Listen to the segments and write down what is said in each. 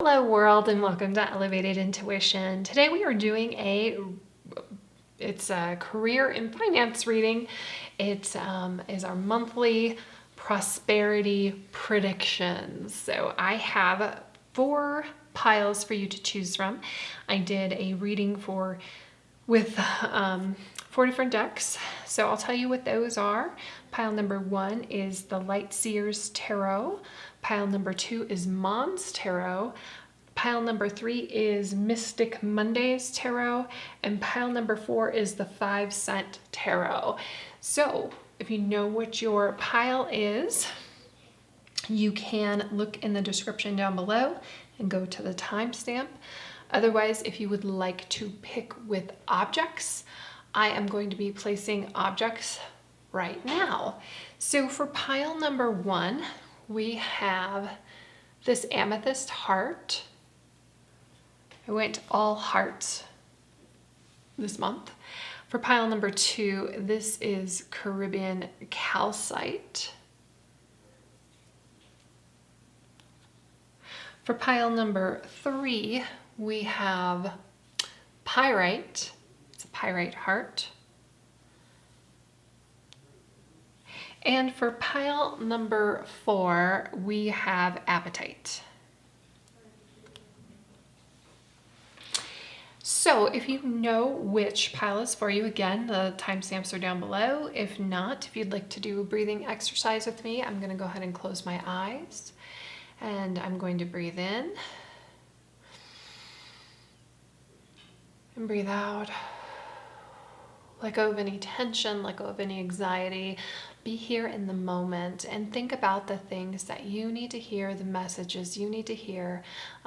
Hello world, and welcome to Elevated Intuition. Today we are doing a career and finance reading. It is our monthly prosperity predictions. So I have 4 piles for you to choose from. I did a reading with 4 different decks. So I'll tell you what those are. Pile number 1 is the Light Seer's Tarot. Pile number 2 is Monstarot. Pile number 3 is Mystic Monday's Tarot. And pile number 4 is the 5 Cent Tarot. So if you know what your pile is, you can look in the description down below and go to the timestamp. Otherwise, if you would like to pick with objects, I am going to be placing objects right now. So for pile number 1, we have this amethyst heart. I went all hearts this month. For pile number 2, this is Caribbean calcite. For pile number 3, we have pyrite. It's a pyrite heart. And for pile number 4, we have apatite. So if you know which pile is for you, again, the timestamps are down below. If not, if you'd like to do a breathing exercise with me, I'm going to go ahead and close my eyes. And I'm going to breathe in. And breathe out. Let go of any tension, let go of any anxiety. Be here in the moment and think about the things that you need to hear, the messages you need to hear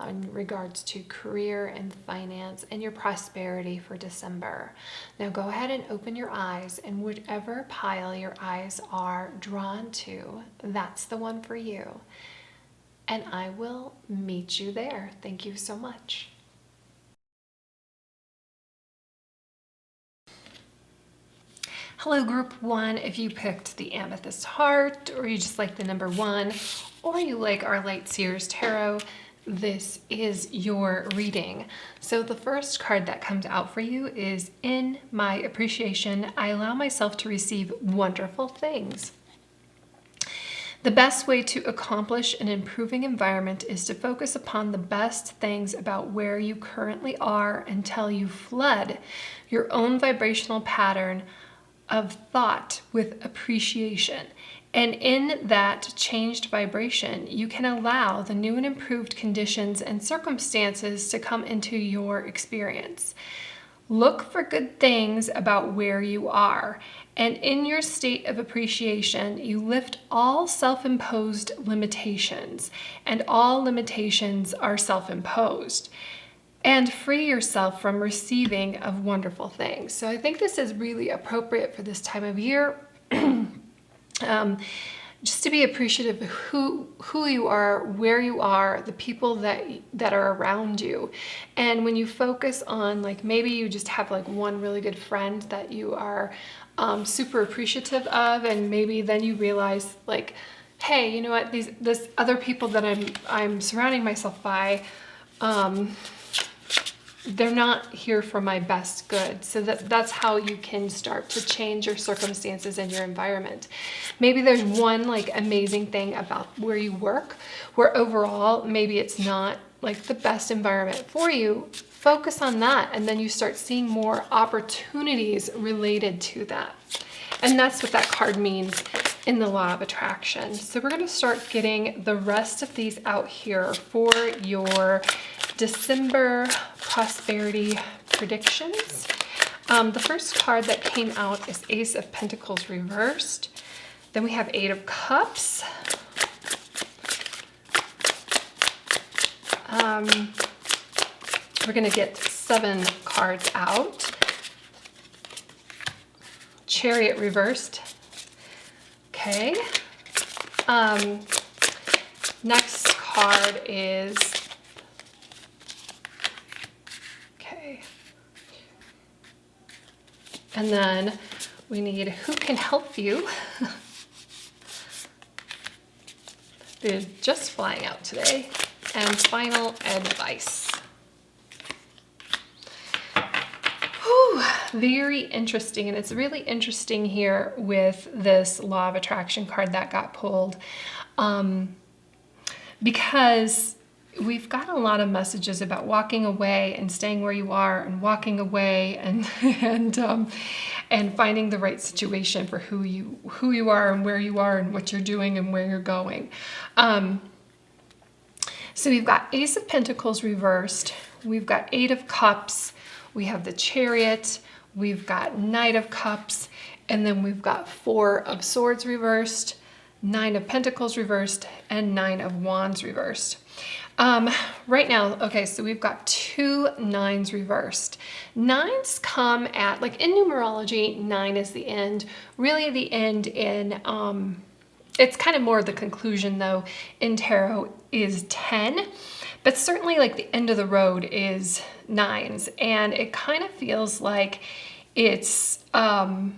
in regards to career and finance and your prosperity for December. Now go ahead and open your eyes, and whichever pile your eyes are drawn to, that's the one for you. And I will meet you there. Thank you so much. Hello group 1, if you picked the amethyst heart, or you just like the number 1, or you like our Light Seer's Tarot, this is your reading. So the first card that comes out for you is, in my appreciation, I allow myself to receive wonderful things. The best way to accomplish an improving environment is to focus upon the best things about where you currently are until you flood your own vibrational pattern of thought with appreciation. And in that changed vibration, you can allow the new and improved conditions and circumstances to come into your experience. Look for good things about where you are. And in your state of appreciation, you lift all self-imposed limitations, and all limitations are self-imposed. And free yourself from receiving of wonderful things. So I think this is really appropriate for this time of year. Just to be appreciative of who you are, where you are, the people that are around you. And when you focus on, like, maybe you just have like one really good friend that you are super appreciative of, and maybe then you realize, like, hey, you know what, this other people that I'm surrounding myself by, they're not here for my best good. So that's how you can start to change your circumstances and your environment. Maybe there's one like amazing thing about where you work, where overall maybe it's not like the best environment for you. Focus on that, and then you start seeing more opportunities related to that. And that's what that card means in the law of attraction. So we're going to start getting the rest of these out here for your December prosperity predictions. The first card that came out is Ace of Pentacles reversed. Then we have 8 of Cups. We're going to get 7 cards out. Chariot reversed. Okay. Next card is, okay. And then we need Who Can Help You. They're just flying out today. and final advice. Whew, very interesting. And it's really interesting here with this Law of Attraction card that got pulled, because we've got a lot of messages about walking away and staying where you are, and walking away and and finding the right situation for who you are and where you are and what you're doing and where you're going. So we've got Ace of Pentacles reversed, we've got Eight of Cups, we have the Chariot, we've got Knight of Cups, and then we've got Four of Swords reversed, Nine of Pentacles reversed, and Nine of Wands reversed. Right now, okay, so we've got two nines reversed. Nines come at, like in numerology, 9 is the end. Really the end in, it's kind of more the conclusion though, in tarot is 10. But certainly like the end of the road is nines. And it kind of feels like it's not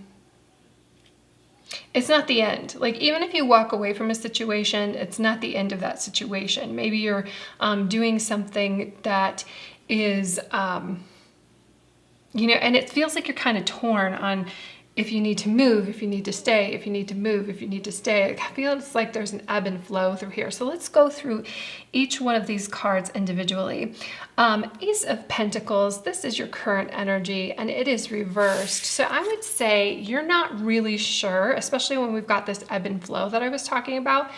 the end. Like even if you walk away from a situation, it's not the end of that situation. Maybe you're doing something that is, and it feels like you're kind of torn on if you need to move, if you need to stay, if you need to move, if you need to stay. It feels like there's an ebb and flow through here. So let's go through each one of these cards individually. Ace of Pentacles, this is your current energy and it is reversed. So I would say you're not really sure, especially when we've got this ebb and flow that I was talking about,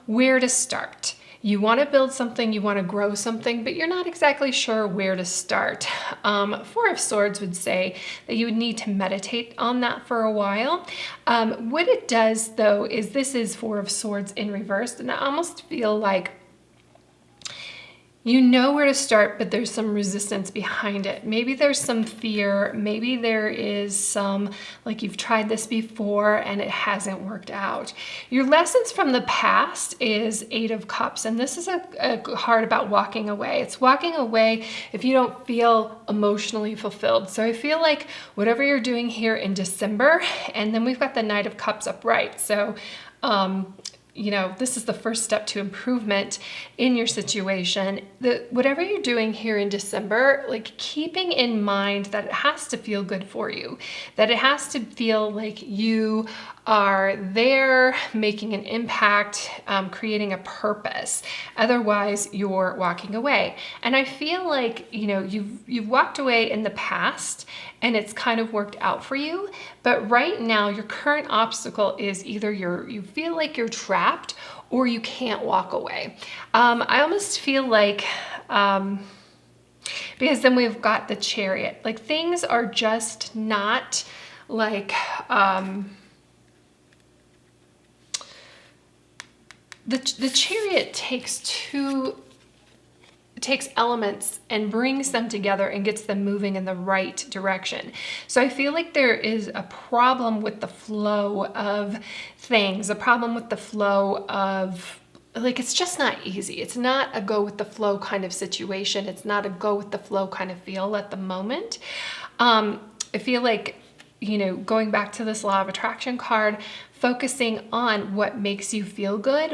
where to start. You want to build something, you want to grow something, but you're not exactly sure where to start. Four of Swords would say that you would need to meditate on that for a while. What it does though is this is Four of Swords in reverse, and I almost feel like you know where to start, but there's some resistance behind it. Maybe there's some fear. Maybe there is some, like you've tried this before and it hasn't worked out. Your lessons from the past is Eight of Cups. And this is a card about walking away. It's walking away if you don't feel emotionally fulfilled. So I feel like whatever you're doing here in December, and then we've got the Knight of Cups upright. So, this is the first step to improvement in your situation. Whatever you're doing here in December, like keeping in mind that it has to feel good for you, that it has to feel like you are there making an impact, creating a purpose. Otherwise, you're walking away. And I feel like, you've walked away in the past and it's kind of worked out for you. But right now, your current obstacle is either you feel like you're trapped or you can't walk away. I almost feel like, because then we've got the Chariot, like things are just not like, the Chariot takes elements and brings them together and gets them moving in the right direction. So I feel like there is a problem with the flow of things, a problem with the flow of, like, it's just not easy. It's not a go with the flow kind of situation. It's not a go with the flow kind of feel at the moment. I feel like, going back to this Law of Attraction card, focusing on what makes you feel good,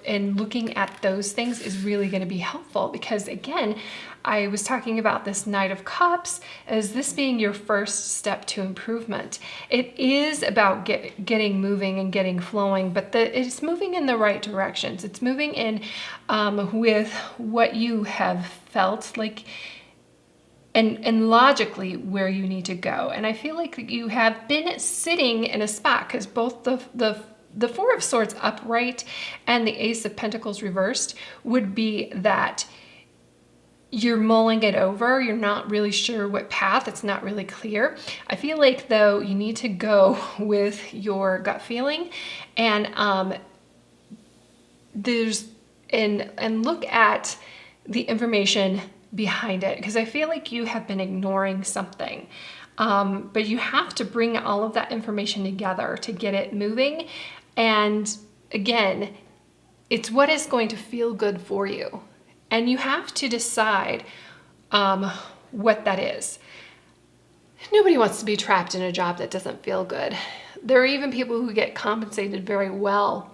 and looking at those things is really going to be helpful, because again, I was talking about this Knight of Cups as this being your first step to improvement. It is about getting moving and getting flowing, but it's moving in the right directions. It's moving in with what you have felt like, and logically where you need to go. And I feel like you have been sitting in a spot, because both the Four of Swords upright and the Ace of Pentacles reversed would be that you're mulling it over. You're not really sure what path. It's not really clear. I feel like though you need to go with your gut feeling and look at the information behind it, because I feel like you have been ignoring something, but you have to bring all of that information together to get it moving. And again, it's what is going to feel good for you, and you have to decide what that is. Nobody wants to be trapped in a job that doesn't feel good. There are even people who get compensated very well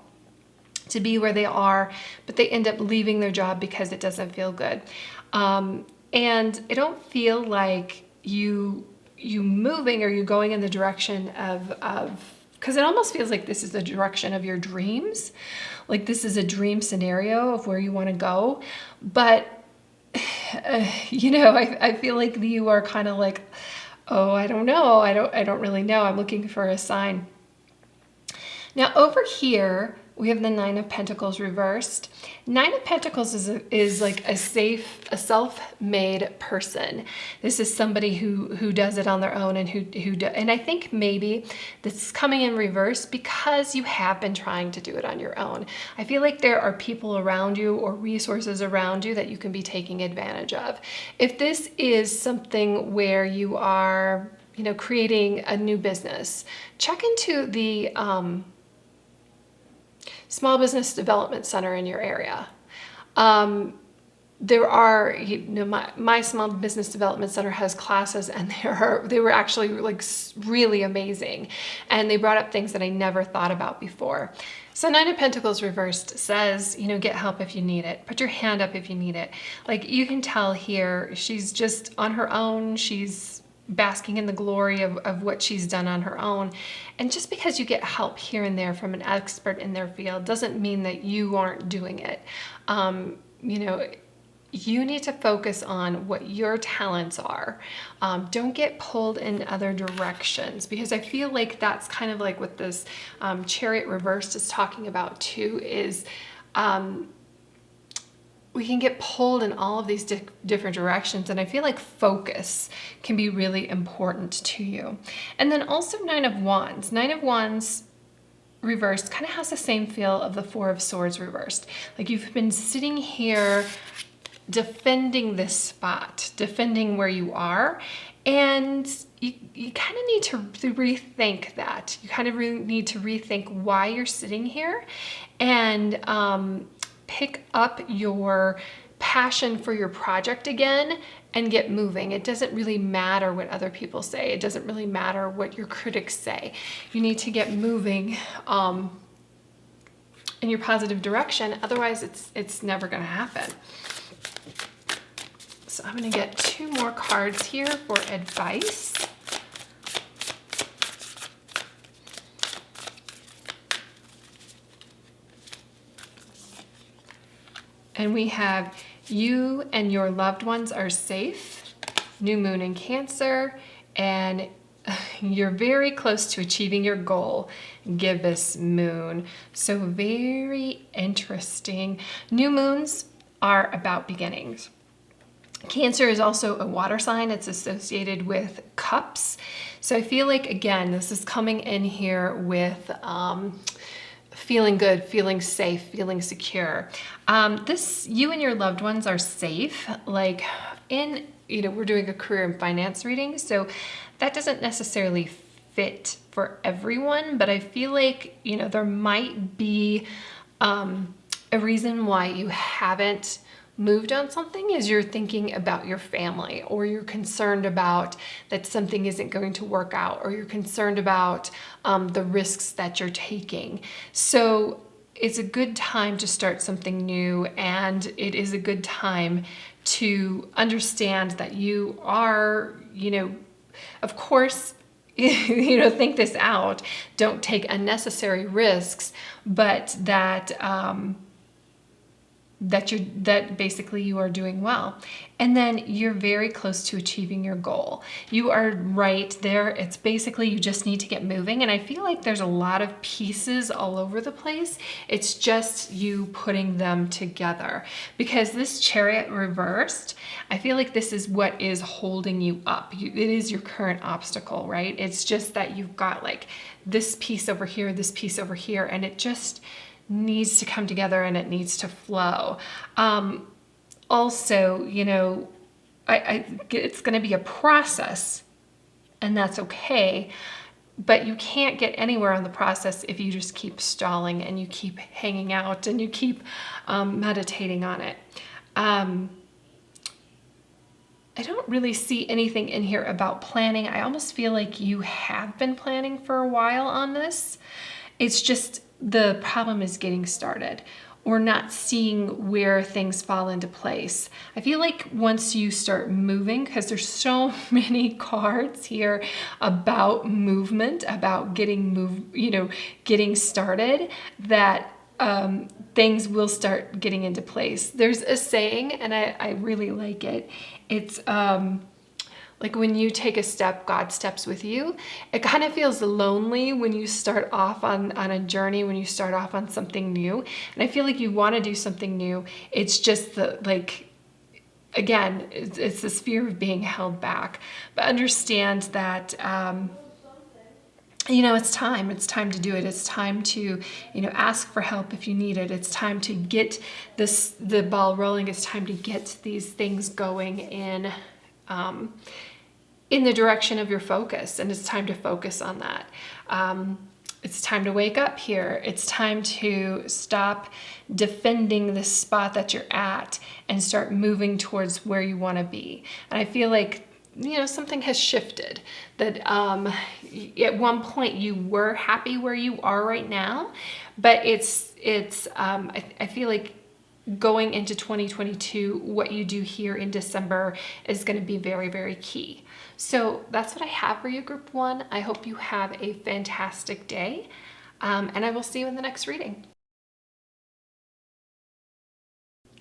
to be where they are, but they end up leaving their job because it doesn't feel good. And I don't feel like you moving or you going in the direction of because it almost feels like this is the direction of your dreams. Like this is a dream scenario of where you want to go. But, I feel like you are kind of like, oh, I don't know. I don't really know. I'm looking for a sign. Now over here, we have the Nine of Pentacles reversed. Nine of Pentacles is like a self-made person. This is somebody who does it on their own and I think maybe this is coming in reverse because you have been trying to do it on your own. I feel like there are people around you or resources around you that you can be taking advantage of. If this is something where you are, creating a new business, check into the Small Business Development Center in your area. There are, my Small Business Development Center has classes, and they were actually like really amazing. And they brought up things that I never thought about before. So Nine of Pentacles reversed says, get help if you need it. Put your hand up if you need it. Like you can tell here, she's just on her own. She's basking in the glory of what she's done on her own. And just because you get help here and there from an expert in their field doesn't mean that you aren't doing it. You need to focus on what your talents are. Don't get pulled in other directions, because I feel like that's kind of like what this Chariot reversed is talking about too, is we can get pulled in all of these different directions, and I feel like focus can be really important to you. And then also Nine of Wands. Nine of Wands reversed kind of has the same feel of the Four of Swords reversed. Like you've been sitting here defending this spot, defending where you are, and you kind of need to rethink that. You kind of really need to rethink why you're sitting here, and pick up your passion for your project again and get moving. It doesn't really matter what other people say. It doesn't really matter what your critics say. You need to get moving in your positive direction. Otherwise, it's never going to happen. So I'm going to get 2 more cards here for advice. And we have you and your loved ones are safe, new moon in Cancer, and you're very close to achieving your goal, gibbous moon. So very interesting. New moons are about beginnings. Cancer is also a water sign. It's associated with cups. So I feel like, again, this is coming in here with feeling good, feeling safe, feeling secure. You and your loved ones are safe. Like we're doing a career and finance reading, so that doesn't necessarily fit for everyone, but I feel like, there might be a reason why you haven't moved on something is you're thinking about your family, or you're concerned about that something isn't going to work out, or you're concerned about the risks that you're taking. So it's a good time to start something new, and it is a good time to understand that you are, of course, think this out. Don't take unnecessary risks, but that basically you are doing well. And then you're very close to achieving your goal. You are right there. It's basically you just need to get moving. And I feel like there's a lot of pieces all over the place. It's just you putting them together. Because this Chariot reversed, I feel like this is what is holding you up. It is your current obstacle, right? It's just that you've got like this piece over here, and it just needs to come together and it needs to flow. Also, it's going to be a process, and that's okay, but you can't get anywhere on the process if you just keep stalling and you keep hanging out and you keep meditating on it. I don't really see anything in here about planning. I almost feel like you have been planning for a while on this. It's just the problem is getting started or not seeing where things fall into place. I feel like once you start moving, because there's so many cards here about movement, about getting started, that things will start getting into place. There's a saying, and I really like it. It's like when you take a step, God steps with you. It kind of feels lonely when you start off on a journey, when you start off on something new. And I feel like you want to do something new. It's just again, it's this fear of being held back. But understand that, it's time. It's time to do it. It's time to, ask for help if you need it. It's time to get the ball rolling. It's time to get these things going in the direction of your focus, and it's time to focus on that. It's time to wake up here. It's time to stop defending the spot that you're at and start moving towards where you want to be. And I feel like, something has shifted. That at one point you were happy where you are right now, but I feel like going into 2022, what you do here in December is going to be very, very key. So that's what I have for you, Group 1. I hope you have a fantastic day, and I will see you in the next reading.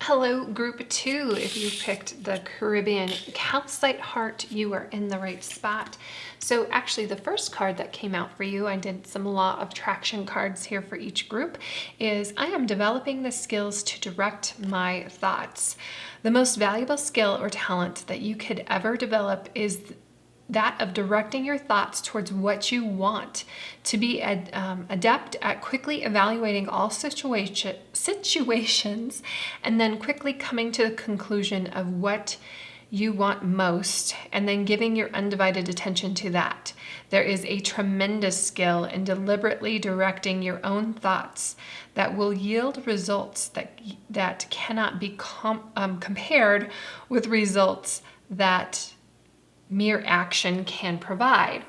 Hello, Group 2. If you picked the Caribbean Calcite Heart, you are in the right spot. So actually, the first card that came out for you, I did some Law of Attraction cards here for each group, is I am developing the skills to direct my thoughts. The most valuable skill or talent that you could ever develop is that of directing your thoughts towards what you want, to be adept at quickly evaluating all situations and then quickly coming to the conclusion of what you want most and then giving your undivided attention to that. There is a tremendous skill in deliberately directing your own thoughts that will yield results that cannot be compared with results that mere action can provide.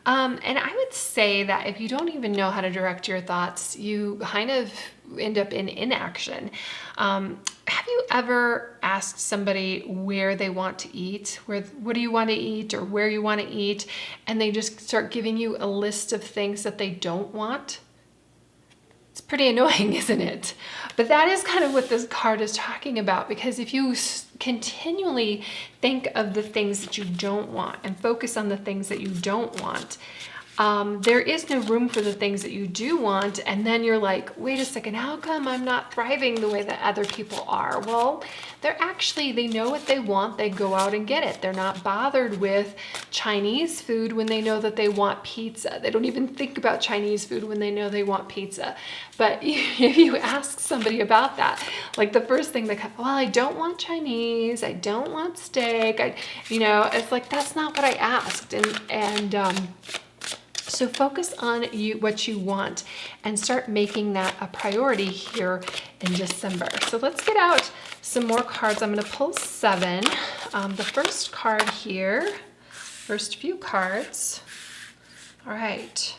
And I would say that if you don't even know how to direct your thoughts, you kind of end up in inaction. Have you ever asked somebody where they want to eat, what do you want to eat, or where you want to eat, and they just start giving you a list of things that they don't want? It's pretty annoying, isn't it? But that is kind of what this card is talking about, because if you continually think of the things that you don't want and focus on the things that you don't want, there is no room for the things that you do want. And then you're like, wait a second, how come I'm not thriving the way that other people are? Well, they know what they want. They go out and get it. They're not bothered with Chinese food when they know that they want pizza. They don't even think about Chinese food when they know they want pizza. But if you ask somebody about that, like the first thing they well, I don't want Chinese. I don't want steak. It's like, that's not what I asked. So focus on what you want and start making that a priority here in December. So let's get out some more cards. I'm going to pull 7. The first card here, first few cards. All right.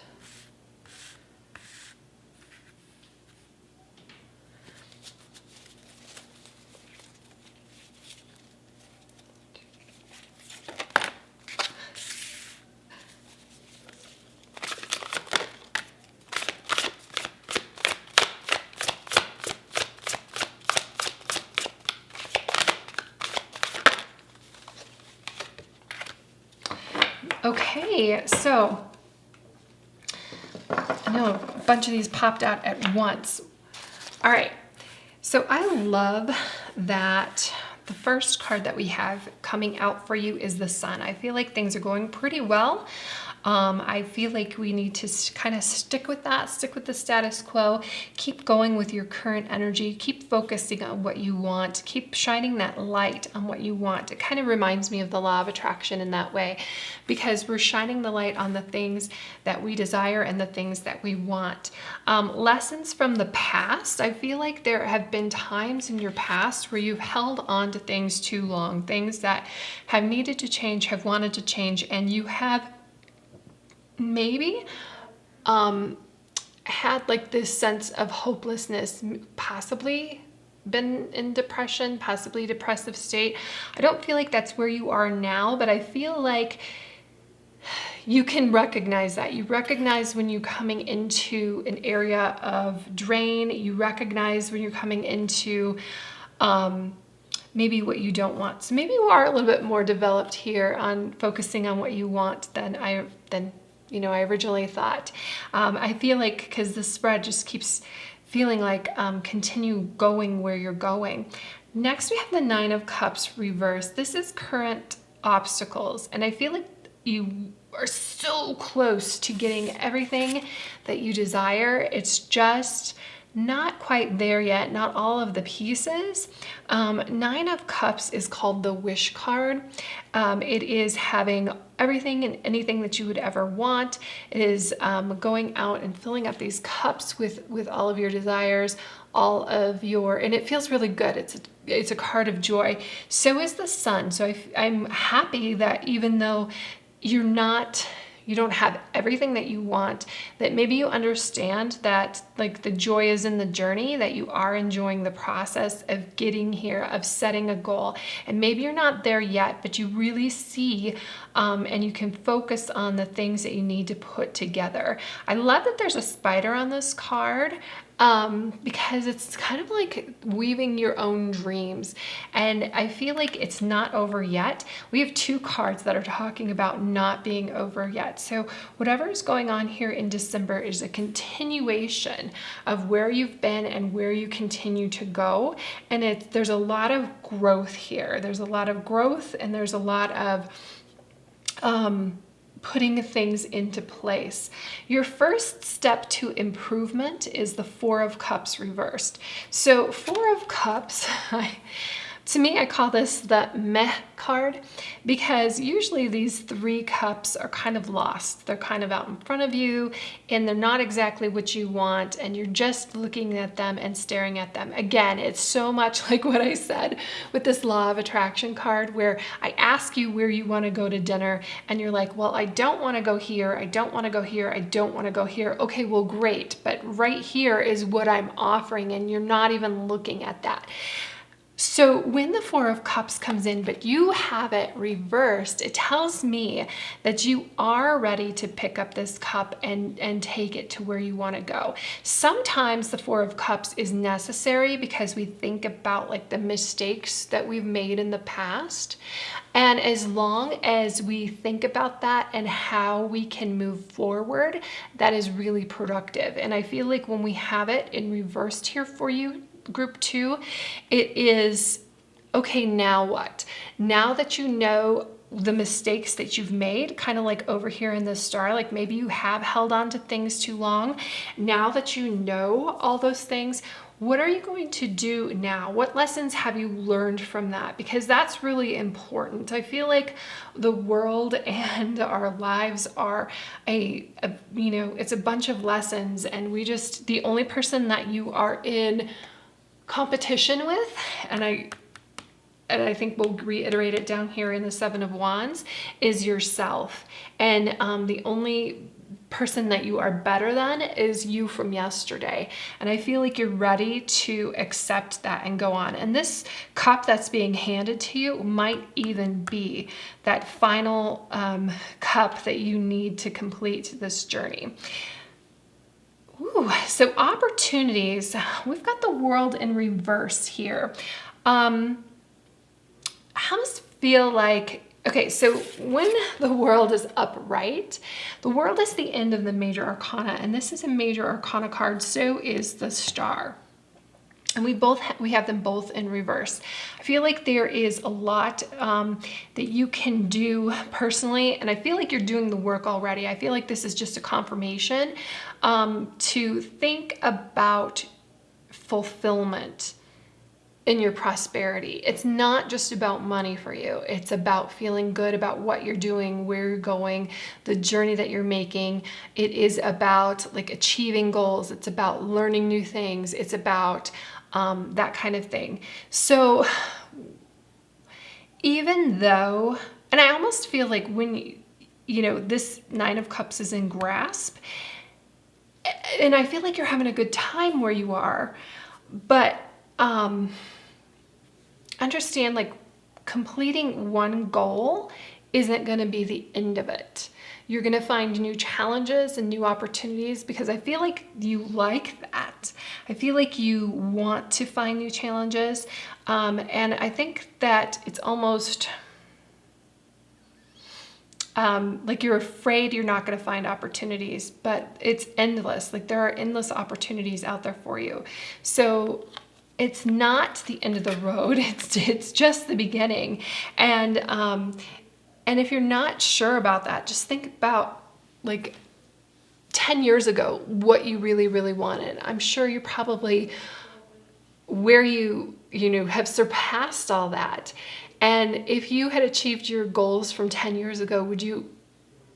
Okay, so I know a bunch of these popped out at once. All right, so I love that the first card that we have coming out for you is the Sun. I feel like things are going pretty well. I feel like we need to kind of stick with that, stick with the status quo, keep going with your current energy, keep focusing on what you want, keep shining that light on what you want. It kind of reminds me of the Law of Attraction in that way, because we're shining the light on the things that we desire and the things that we want. Lessons from the past. I feel like there have been times in your past where you've held on to things too long, things that have needed to change, have wanted to change, and you have maybe had like this sense of hopelessness, possibly been in depression, possibly depressive state. I don't feel like that's where you are now, but I feel like you can recognize that. You recognize when you're coming into an area of drain. You recognize when you're coming into maybe what you don't want. So maybe you are a little bit more developed here on focusing on what you want than I originally thought. I feel like because the spread just keeps feeling like continue going where you're going. Next, we have the Nine of Cups reversed. This is current obstacles, and I feel like you are so close to getting everything that you desire. It's just not quite there yet, not all of the pieces. Nine of Cups is called the wish card. It is having everything and anything that you would ever want. It is going out and filling up these cups with all of your desires, and it feels really good. It's a card of joy. So is the Sun. So I'm happy that even though you don't have everything that you want, that maybe you understand that like the joy is in the journey, that you are enjoying the process of getting here, of setting a goal. And maybe you're not there yet, but you really see and you can focus on the things that you need to put together. I love that there's a spider on this card. Because it's kind of like weaving your own dreams. And I feel like it's not over yet. We have two cards that are talking about not being over yet. So whatever is going on here in December is a continuation of where you've been and where you continue to go. And there's a lot of growth here. There's a lot of growth, and there's a lot of putting things into place. Your first step to improvement is the Four of Cups reversed. So Four of Cups, to me, I call this the meh card, because usually these three cups are kind of lost. They're kind of out in front of you, and they're not exactly what you want, and you're just looking at them and staring at them. Again, it's so much like what I said with this Law of Attraction card, where I ask you where you want to go to dinner, and you're like, well, I don't want to go here, I don't want to go here, I don't want to go here. Okay, well, great, but right here is what I'm offering, and you're not even looking at that. So when the Four of Cups comes in, but you have it reversed, it tells me that you are ready to pick up this cup and take it to where you want to go. Sometimes the Four of Cups is necessary because we think about like the mistakes that we've made in the past. And as long as we think about that and how we can move forward, that is really productive. And I feel like when we have it in reversed here for you, Group 2, it is, okay, now what? Now that you know the mistakes that you've made, kind of like over here in the star, like maybe you have held on to things too long. Now that you know all those things, what are you going to do now? What lessons have you learned from that? Because that's really important. I feel like the world and our lives are it's a bunch of lessons, and the only person that you are in competition with, and I think we'll reiterate it down here in the Seven of Wands, is yourself. And the only person that you are better than is you from yesterday. And I feel like you're ready to accept that and go on. And this cup that's being handed to you might even be that final cup that you need to complete this journey. Ooh, so opportunities, we've got the World in reverse here. How does it feel like, okay, so when the World is upright, the World is the end of the Major Arcana, and this is a Major Arcana card, so is the Star. And we have them both in reverse. I feel like there is a lot that you can do personally, and I feel like you're doing the work already. I feel like this is just a confirmation to think about fulfillment in your prosperity. It's not just about money for you. It's about feeling good about what you're doing, where you're going, the journey that you're making. It is about like achieving goals. It's about learning new things. It's about that kind of thing. So even though, and I almost feel like when this Nine of Cups is in grasp, and I feel like you're having a good time where you are, but understand, like, completing one goal isn't going to be the end of it. You're going to find new challenges and new opportunities, because I feel like you like that. I feel like you want to find new challenges. And I think that it's almost like you're afraid you're not going to find opportunities, but it's endless. Like, there are endless opportunities out there for you. So it's not the end of the road. It's just the beginning. And if you're not sure about that, just think about, like, 10 years ago, what you really, really wanted. I'm sure you're probably where you have surpassed all that. And if you had achieved your goals from 10 years ago, would you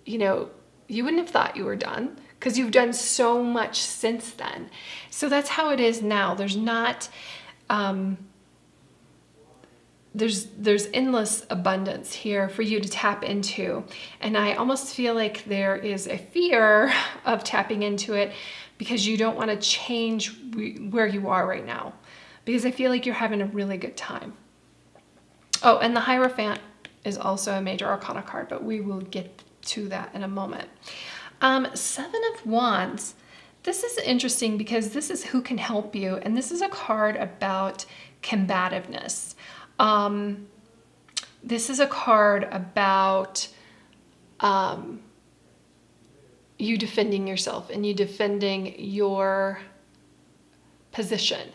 wouldn't have thought you were done, because you've done so much since then. So that's how it is now. There's not, there's endless abundance here for you to tap into. And I almost feel like there is a fear of tapping into it, because you don't want to change where you are right now, because I feel like you're having a really good time. Oh, and the Hierophant is also a major arcana card, but we will get to that in a moment. Seven of Wands. This is interesting because this is who can help you, and this is a card about combativeness. This is a card about you defending yourself and you defending your position.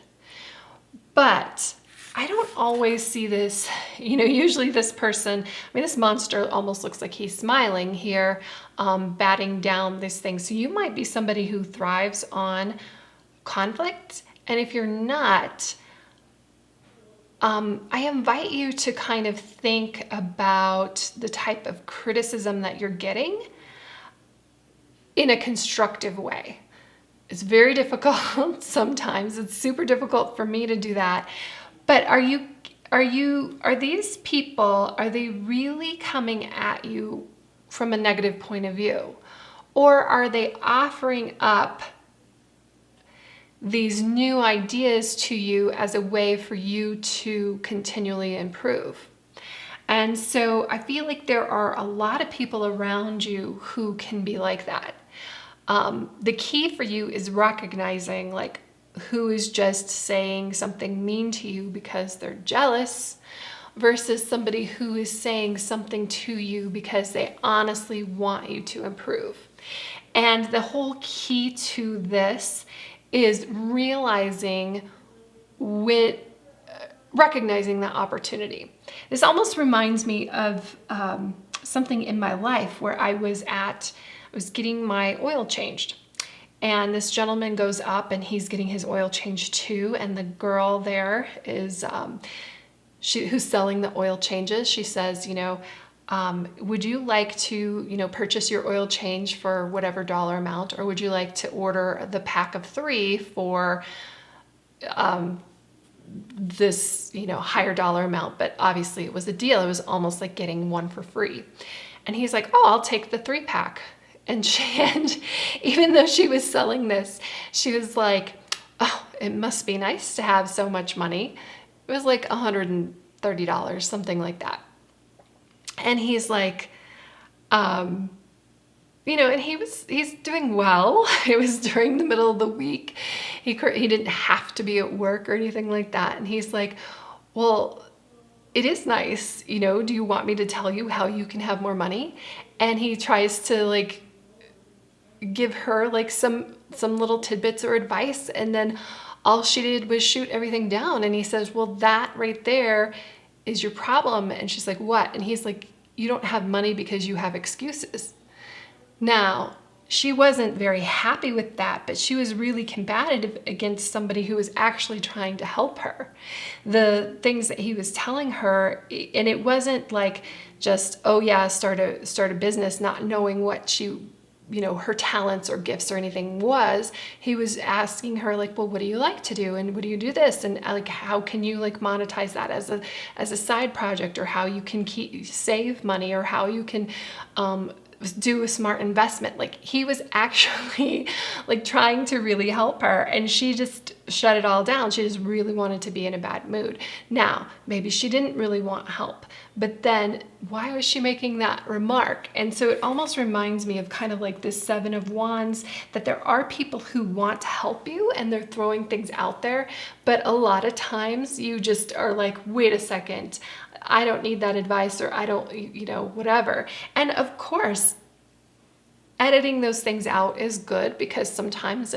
But I don't always see this, usually this person, this monster almost looks like he's smiling here, batting down these things. So you might be somebody who thrives on conflict. And if you're not, I invite you to kind of think about the type of criticism that you're getting in a constructive way. It's very difficult sometimes. It's super difficult for me to do that. But are these people, are they really coming at you from a negative point of view? Or are they offering up these new ideas to you as a way for you to continually improve? And so I feel like there are a lot of people around you who can be like that. The key for you is recognizing, like, who is just saying something mean to you because they're jealous, versus somebody who is saying something to you because they honestly want you to improve. And the whole key to this is recognizing that opportunity. This almost reminds me of something in my life where I was getting my oil changed. And this gentleman goes up and he's getting his oil changed too. And the girl there is, who's selling the oil changes, she says, would you like to, purchase your oil change for whatever dollar amount, or would you like to order the pack of 3 for this, higher dollar amount? But obviously it was a deal. It was almost like getting 1 for free. And he's like, oh, I'll take the 3-pack. And even though she was selling this, she was like, oh, it must be nice to have so much money. It was like $130, something like that. And he's like, and he's doing well. It was during the middle of the week. He didn't have to be at work or anything like that. And he's like, well, it is nice. Do you want me to tell you how you can have more money? And he tries to give her some little tidbits or advice, and then all she did was shoot everything down. And he says, well, that right there is your problem. And she's like, what? And he's like, you don't have money because you have excuses. Now, she wasn't very happy with that, but she was really combative against somebody who was actually trying to help her. The things that he was telling her, and it wasn't like just, oh yeah, start a business, not knowing what she, her talents or gifts or anything was. He was asking her, like, well, what do you like to do? And what do you do this? And how can you monetize that as a side project, or how you can save money, or how you can do a smart investment. Like, he was actually like trying to really help her, and she just shut it all down. She just really wanted to be in a bad mood. Now, maybe she didn't really want help, but then why was she making that remark? And so it almost reminds me of kind of like this Seven of Wands, that there are people who want to help you and they're throwing things out there, but a lot of times you just are like, wait a second, I don't need that advice, or I don't, whatever. And of course, editing those things out is good, because sometimes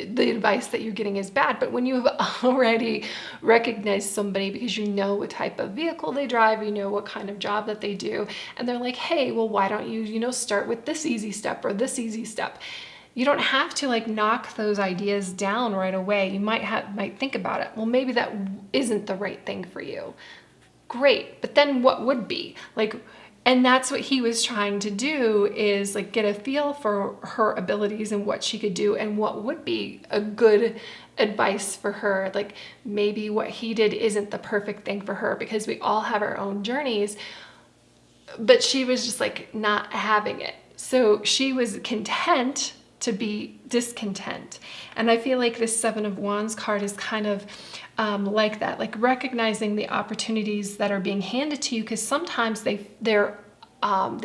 the advice that you're getting is bad. But when you have already recognized somebody, because you know what type of vehicle they drive, you know what kind of job that they do, and they're like, hey, well, why don't you, start with this easy step or this easy step? You don't have to like knock those ideas down right away. You might think about it. Well, maybe that isn't the right thing for you. Great, but then what would be? Like, and that's what he was trying to do, is like get a feel for her abilities and what she could do and what would be a good advice for her. Like, maybe what he did isn't the perfect thing for her, because we all have our own journeys, but she was just like not having it. So she was content to be discontent. And I feel like this Seven of Wands card is kind of like that, like recognizing the opportunities that are being handed to you, because sometimes they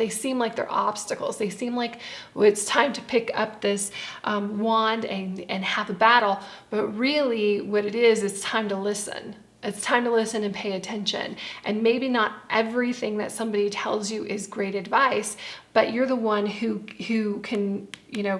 seem like they're obstacles. They seem like, well, it's time to pick up this wand and have a battle, but really what it is, it's time to listen. It's time to listen and pay attention. And maybe not everything that somebody tells you is great advice, but you're the one who can,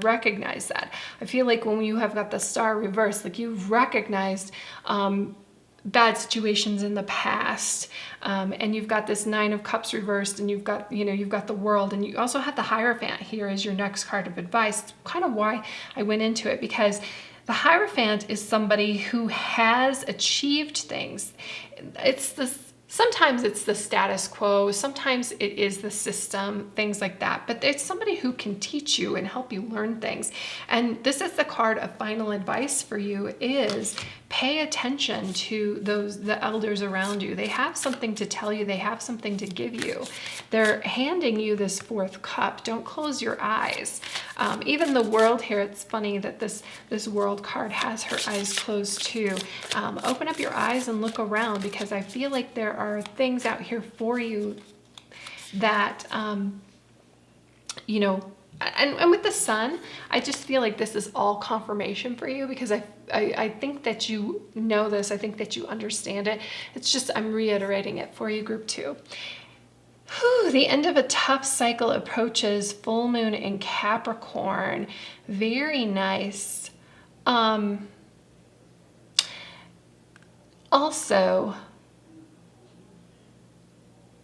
recognize that. I feel like when you have got the Star reversed, like you've recognized bad situations in the past, and you've got this Nine of Cups reversed, and you've got the World, and you also have the Hierophant here as your next card of advice. It's kind of why I went into it, because the Hierophant is somebody who has achieved things. Sometimes it's the status quo, sometimes it is the system, things like that. But it's somebody who can teach you and help you learn things. And this is the card of final advice for you, is pay attention to the elders around you. They have something to tell you. They have something to give you. They're handing you this fourth cup. Don't close your eyes. Even the World here, it's funny that this World card has her eyes closed too. Open up your eyes and look around, because I feel like there are things out here for you that, and with the Sun, I just feel like this is all confirmation for you, because I think that you know this. I think that you understand it. It's just, I'm reiterating it for you, group 2. The end of a tough cycle approaches. Full moon in Capricorn. Very nice. Also,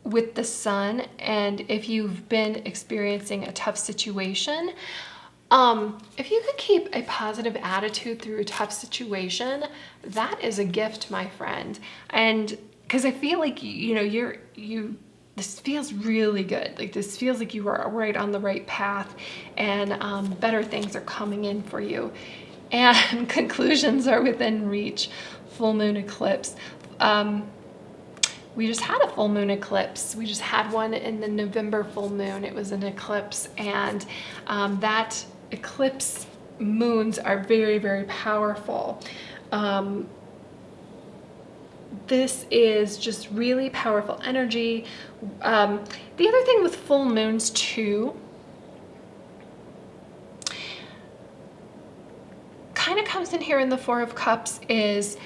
with the Sun, and if you've been experiencing a tough situation, if you could keep a positive attitude through a tough situation, that is a gift, my friend. And because I feel like this feels really good. Like, this feels like you are right on the right path, and better things are coming in for you, and conclusions are within reach. Full moon eclipse. We just had a full moon eclipse. We just had one in the November full moon. It was an eclipse, and that eclipse moons are very, very powerful. This is just really powerful energy. The other thing with full moons too, kind of comes in here in the Four of Cups, is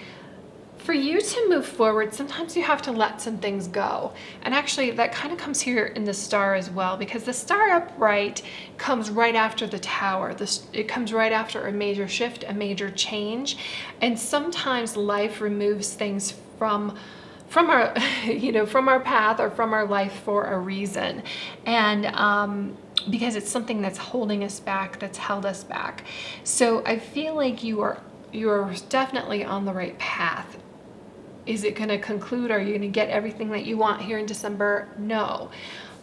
for you to move forward, sometimes you have to let some things go. And actually that kind of comes here in the Star as well, because the Star upright comes right after the Tower. It comes right after a major shift, a major change. And sometimes life removes things from our from our path or from our life for a reason, and because it's something that's holding us back, that's held us back. So I feel like you're definitely on the right path. Is it going to conclude? Are you going to get everything that you want here in December? No.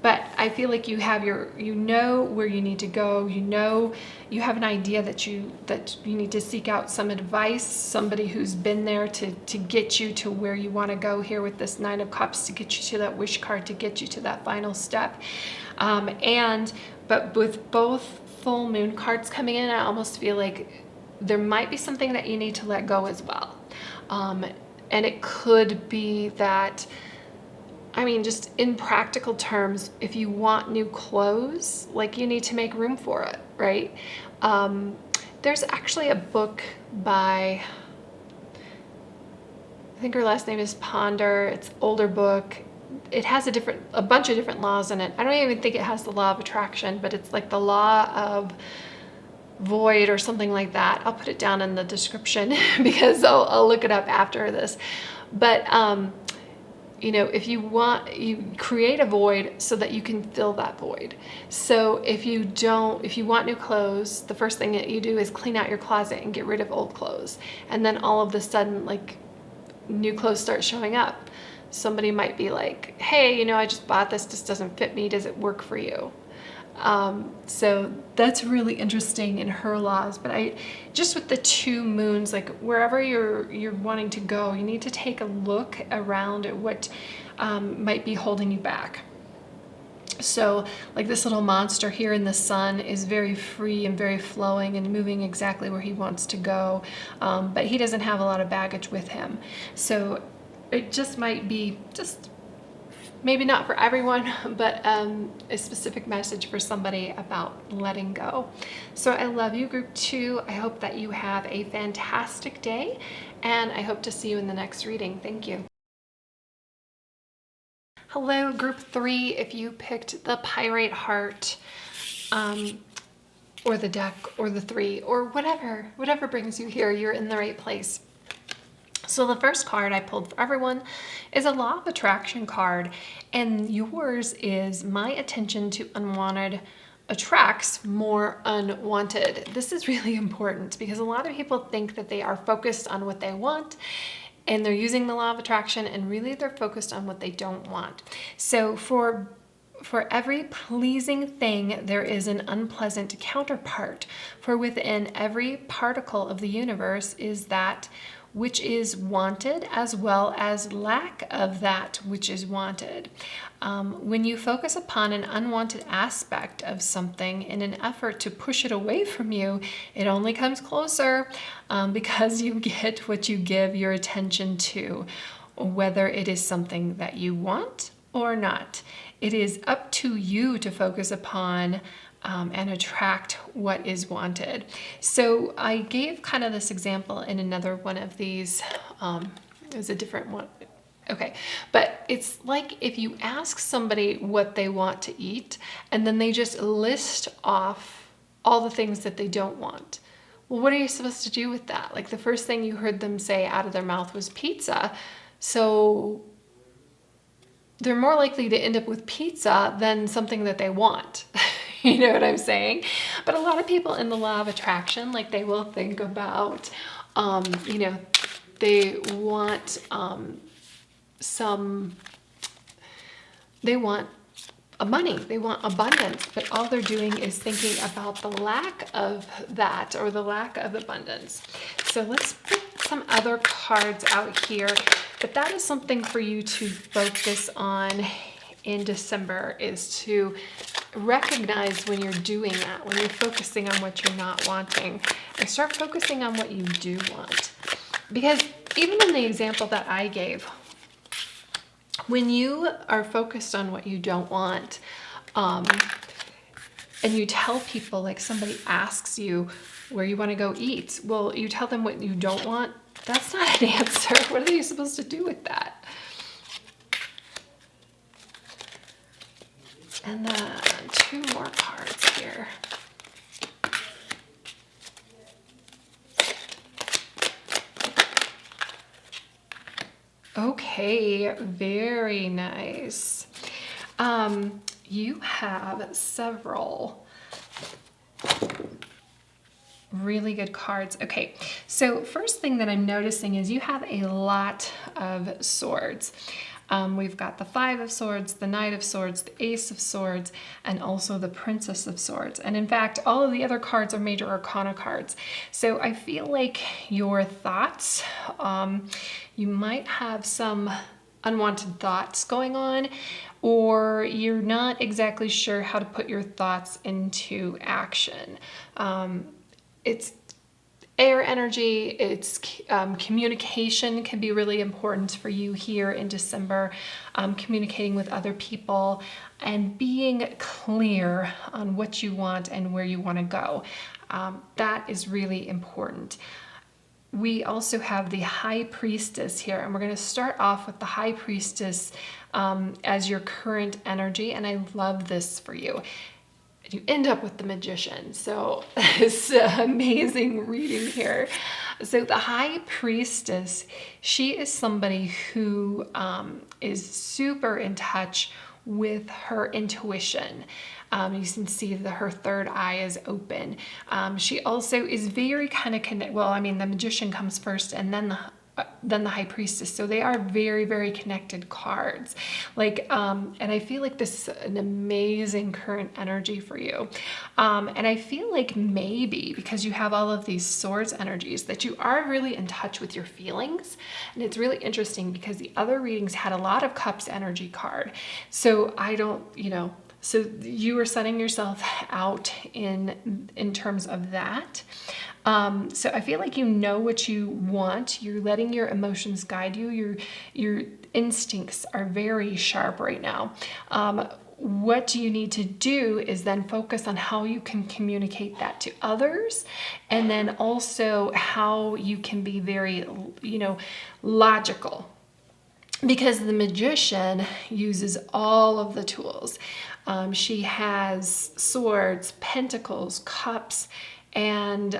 but I feel like you have you know where you need to go. You know, you have an idea that you need to seek out some advice, somebody who's been there to get you to where you want to go here with this Nine of Cups, to get you to that wish card, to get you to that final step. But with both full moon cards coming in, I almost feel like there might be something that you need to let go as well. And it could be that, I mean, just in practical terms, if you want new clothes, like, you need to make room for it, right? There's actually a book by, I think her last name is Ponder. It's an older book. It has a bunch of different laws in it. I don't even think it has the law of attraction, but it's like the law of void or something like that. I'll put it down in the description because I'll look it up after this. But you know, if you create a void so that you can fill that void. So if you want new clothes, the first thing that you do is clean out your closet and get rid of old clothes. And then all of a sudden, like, new clothes start showing up. Somebody might be like, hey, you know, I just bought this doesn't fit me. Does it work for you? So that's really interesting in her laws. But just with the two moons, like, wherever you're wanting to go, you need to take a look around at what might be holding you back. So, like, this little monster here in the sun is very free and very flowing and moving exactly where he wants to go, but he doesn't have a lot of baggage with him. So it just might be maybe not for everyone, but a specific message for somebody about letting go. So I love you, group 2. I hope that you have a fantastic day, and I hope to see you in the next reading. Thank you. Hello, group 3. If you picked the Pyrite Heart, or the deck, or the 3, or whatever brings you here, you're in the right place. So the first card I pulled for everyone is a Law of Attraction card, and yours is my attention to unwanted attracts more unwanted. This is really important because a lot of people think that they are focused on what they want and they're using the Law of Attraction, and really they're focused on what they don't want. So for every pleasing thing, there is an unpleasant counterpart. For within every particle of the universe is that which is wanted, as well as lack of that which is wanted. When you focus upon an unwanted aspect of something in an effort to push it away from you, it only comes closer, because you get what you give your attention to, whether it is something that you want or not. It is up to you to focus upon and attract what is wanted. So I gave kind of this example in another one of these. It was a different one. Okay, but it's like if you ask somebody what they want to eat and then they just list off all the things that they don't want. Well, what are you supposed to do with that? Like, the first thing you heard them say out of their mouth was pizza. So they're more likely to end up with pizza than something that they want. You know what I'm saying? But a lot of people in the Law of Attraction, like, they will think about, you know, they want they want money, they want abundance, but all they're doing is thinking about the lack of that, or the lack of abundance. So let's put some other cards out here, but that is something for you to focus on in December, is to recognize when you're doing that, when you're focusing on what you're not wanting, and start focusing on what you do want. Because even in the example that I gave, when you are focused on what you don't want, and you tell people, like, somebody asks you where you want to go eat, well, you tell them what you don't want, that's not an answer. What are you supposed to do with that? And then 2 more cards here. Okay, very nice. You have several really good cards. Okay, so first thing that I'm noticing is you have a lot of swords. We've got the Five of Swords, the Knight of Swords, the Ace of Swords, and also the Princess of Swords. And in fact, all of the other cards are major arcana cards. So I feel like your thoughts, you might have some unwanted thoughts going on, or you're not exactly sure how to put your thoughts into action. It's air energy, it's communication can be really important for you here in December, communicating with other people and being clear on what you want and where you want to go. That is really important. We also have the High Priestess here, and we're going to start off with the High Priestess as your current energy, and I love this for you. You end up with the Magician, so it's amazing reading here. So the High Priestess, she is somebody who is super in touch with her intuition. You can see that her third eye is open. She also is very kind of connected. Well, I mean, the Magician comes first, and then the High Priestess. So they are very, very connected cards. Like, and I feel like this is an amazing current energy for you. And I feel like maybe because you have all of these swords energies that you are really in touch with your feelings. And it's really interesting because the other readings had a lot of cups energy card. So so you are setting yourself out in terms of that. So I feel like you know what you want. You're letting your emotions guide you. Your instincts are very sharp right now. What you need to do is then focus on how you can communicate that to others, and then also how you can be very, logical. Because the Magician uses all of the tools. She has swords, pentacles, cups, and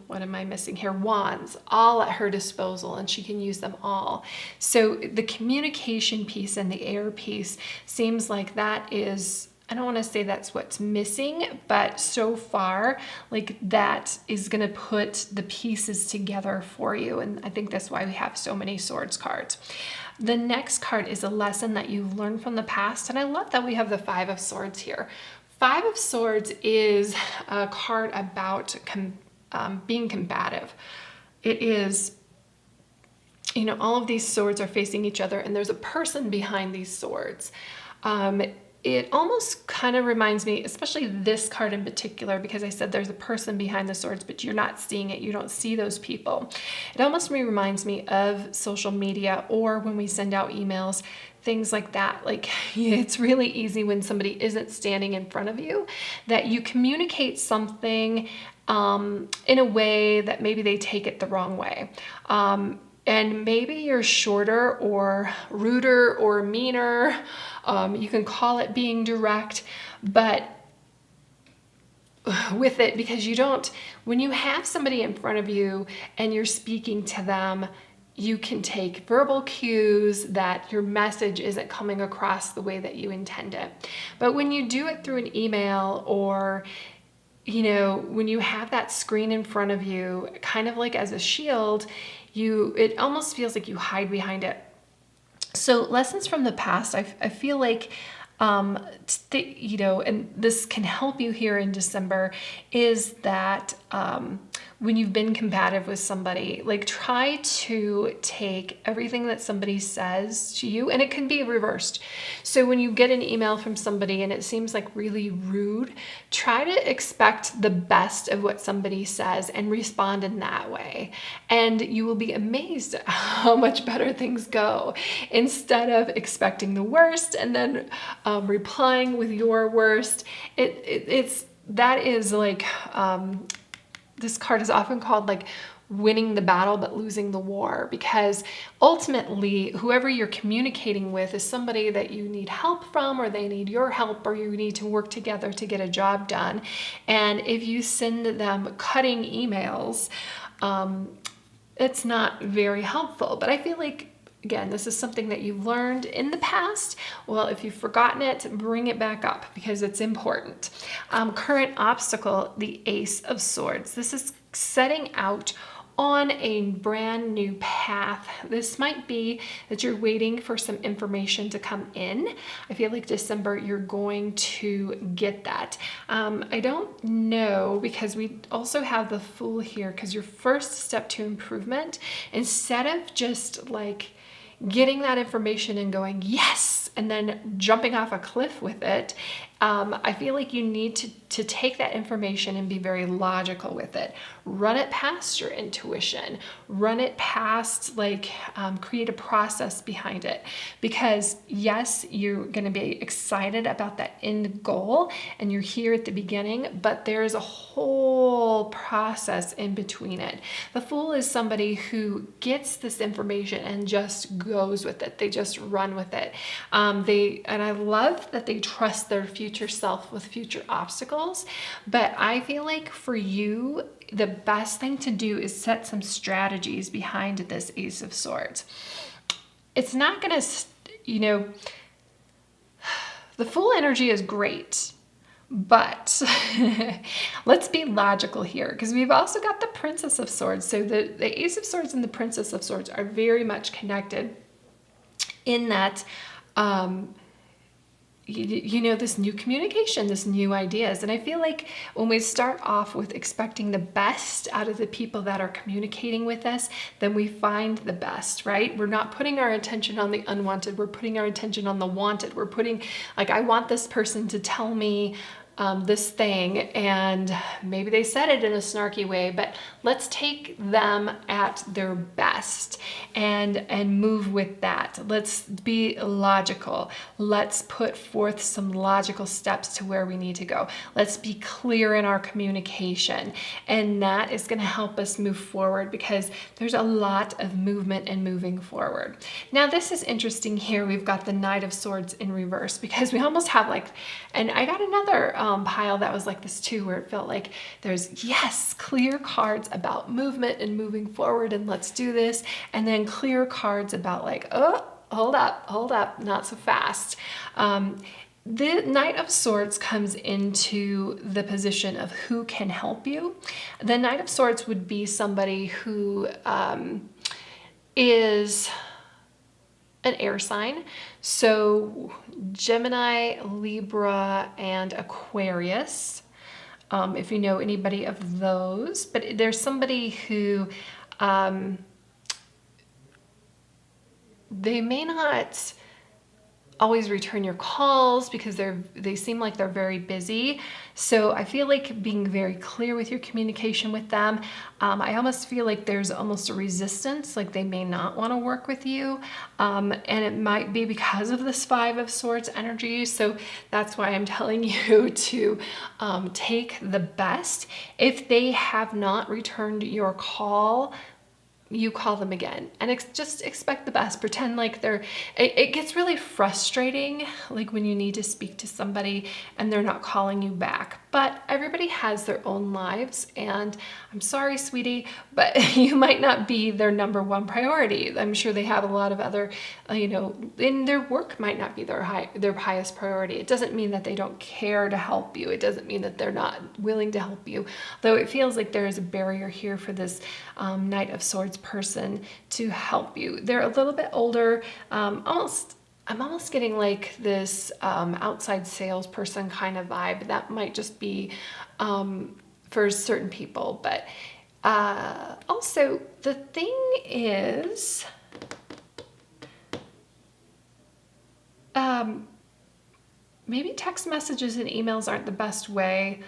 what am I missing here? Wands, all at her disposal, and she can use them all. So the communication piece and the air piece seems like that is, I don't want to say that's what's missing, but so far, like that is going to put the pieces together for you. And I think that's why we have so many swords cards. The next card is a lesson that you've learned from the past. And I love that we have the Five of Swords here. Five of Swords is a card about being combative. It is, all of these swords are facing each other and there's a person behind these swords. It almost kind of reminds me, especially this card in particular, because I said there's a person behind the swords, but you're not seeing it. You don't see those people. It almost reminds me of social media or when we send out emails, things like that. Like, it's really easy when somebody isn't standing in front of you that you communicate something in a way that maybe they take it the wrong way. And maybe you're shorter or ruder or meaner. You can call it being direct, but with it, because when you have somebody in front of you and you're speaking to them, you can take verbal cues that your message isn't coming across the way that you intend it. But when you do it through an email or when you have that screen in front of you, kind of like as a shield, it almost feels like you hide behind it. So lessons from the past, I feel like, and this can help you here in December, is that when you've been combative with somebody, like try to take everything that somebody says to you, and it can be reversed. So when you get an email from somebody and it seems like really rude, try to expect the best of what somebody says and respond in that way. And you will be amazed at how much better things go. Instead of expecting the worst and then replying with your worst, that is like, this card is often called like winning the battle but losing the war, because ultimately whoever you're communicating with is somebody that you need help from, or they need your help, or you need to work together to get a job done. And if you send them cutting emails, it's not very helpful. But I feel like, again, this is something that you've learned in the past. Well, if you've forgotten it, bring it back up because it's important. Current obstacle, the Ace of Swords. This is setting out on a brand new path. This might be that you're waiting for some information to come in. I feel like December, you're going to get that. I don't know, because we also have the Fool here, because your first step to improvement, instead of just like getting that information and going, yes, and then jumping off a cliff with it, I feel like you need to take that information and be very logical with it. Run it past your intuition. Run it past, like, create a process behind it. Because yes, you're going to be excited about that end goal and you're here at the beginning, but there's a whole process in between it. The Fool is somebody who gets this information and just goes with it. They just run with it. And I love that they trust their future self with future obstacles. But I feel like for you, the best thing to do is set some strategies behind this Ace of Swords. It's not going to, the Fool energy is great, but let's be logical here, because we've also got the Princess of Swords. So the Ace of Swords and the Princess of Swords are very much connected in that, this new communication, this new ideas. And I feel like when we start off with expecting the best out of the people that are communicating with us, then we find the best, right? We're not putting our attention on the unwanted. We're putting our attention on the wanted. We're putting, like, I want this person to tell me this thing, and maybe they said it in a snarky way, but let's take them at their best and move with that. Let's be logical. Let's put forth some logical steps to where we need to go. Let's be clear in our communication, and that is going to help us move forward, because there's a lot of movement and moving forward. Now, this is interesting here. We've got the Knight of Swords in reverse, because we almost have like, and I got another pile that was like this too, where it felt like there's, yes, clear cards about movement and moving forward and let's do this, and then clear cards about like, oh, hold up, not so fast. The Knight of Swords comes into the position of who can help you. The Knight of Swords would be somebody who is an air sign. So Gemini, Libra, and Aquarius, if you know anybody of those. But there's somebody who they may not always return your calls because they seem like they're very busy. So I feel like being very clear with your communication with them. I almost feel like there's almost a resistance, like they may not want to work with you. And it might be because of this Five of Swords energy. So that's why I'm telling you to take the best. If they have not returned your call, you call them again and just expect the best. Pretend like it gets really frustrating, like when you need to speak to somebody and they're not calling you back. But everybody has their own lives, and I'm sorry, sweetie, but you might not be their number one priority. I'm sure they have a lot of other, in their work might not be their highest priority. It doesn't mean that they don't care to help you. It doesn't mean that they're not willing to help you. Though it feels like there is a barrier here for this Knight of Swords person to help you. They're a little bit older, I'm almost getting like this outside salesperson kind of vibe. That might just be for certain people. But also the thing is, maybe text messages and emails aren't the best way.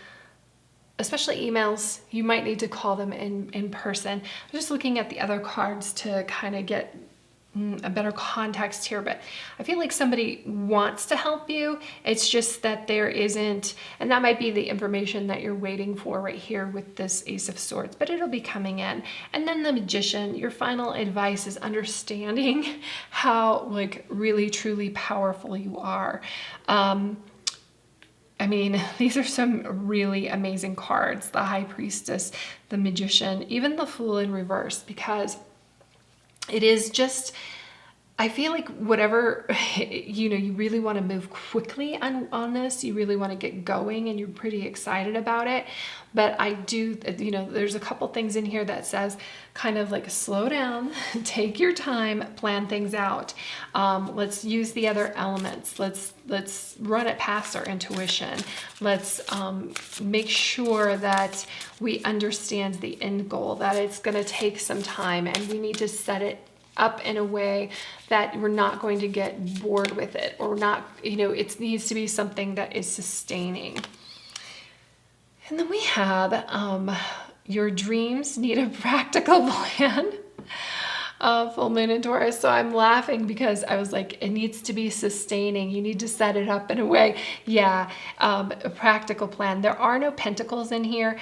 Especially emails, you might need to call them in person. I'm just looking at the other cards to kind of get a better context here, but I feel like somebody wants to help you. It's just that there isn't, and that might be the information that you're waiting for right here with this Ace of Swords, but it'll be coming in. And then the Magician, your final advice is understanding how like really truly powerful you are. I mean, these are some really amazing cards. The High Priestess, the Magician, even the Fool in reverse, because it is just, I feel like whatever, you really want to move quickly on this. You really want to get going and you're pretty excited about it. But I do, there's a couple things in here that says kind of like slow down, take your time, plan things out. Let's use the other elements. Let's run it past our intuition. Let's make sure that we understand the end goal, that it's going to take some time and we need to set it up in a way that we're not going to get bored with it, or not, it needs to be something that is sustaining. And then we have your dreams need a practical plan. Full moon in Taurus. So I'm laughing because I was like, it needs to be sustaining. You need to set it up in a way. Yeah, a practical plan. There are no pentacles in here.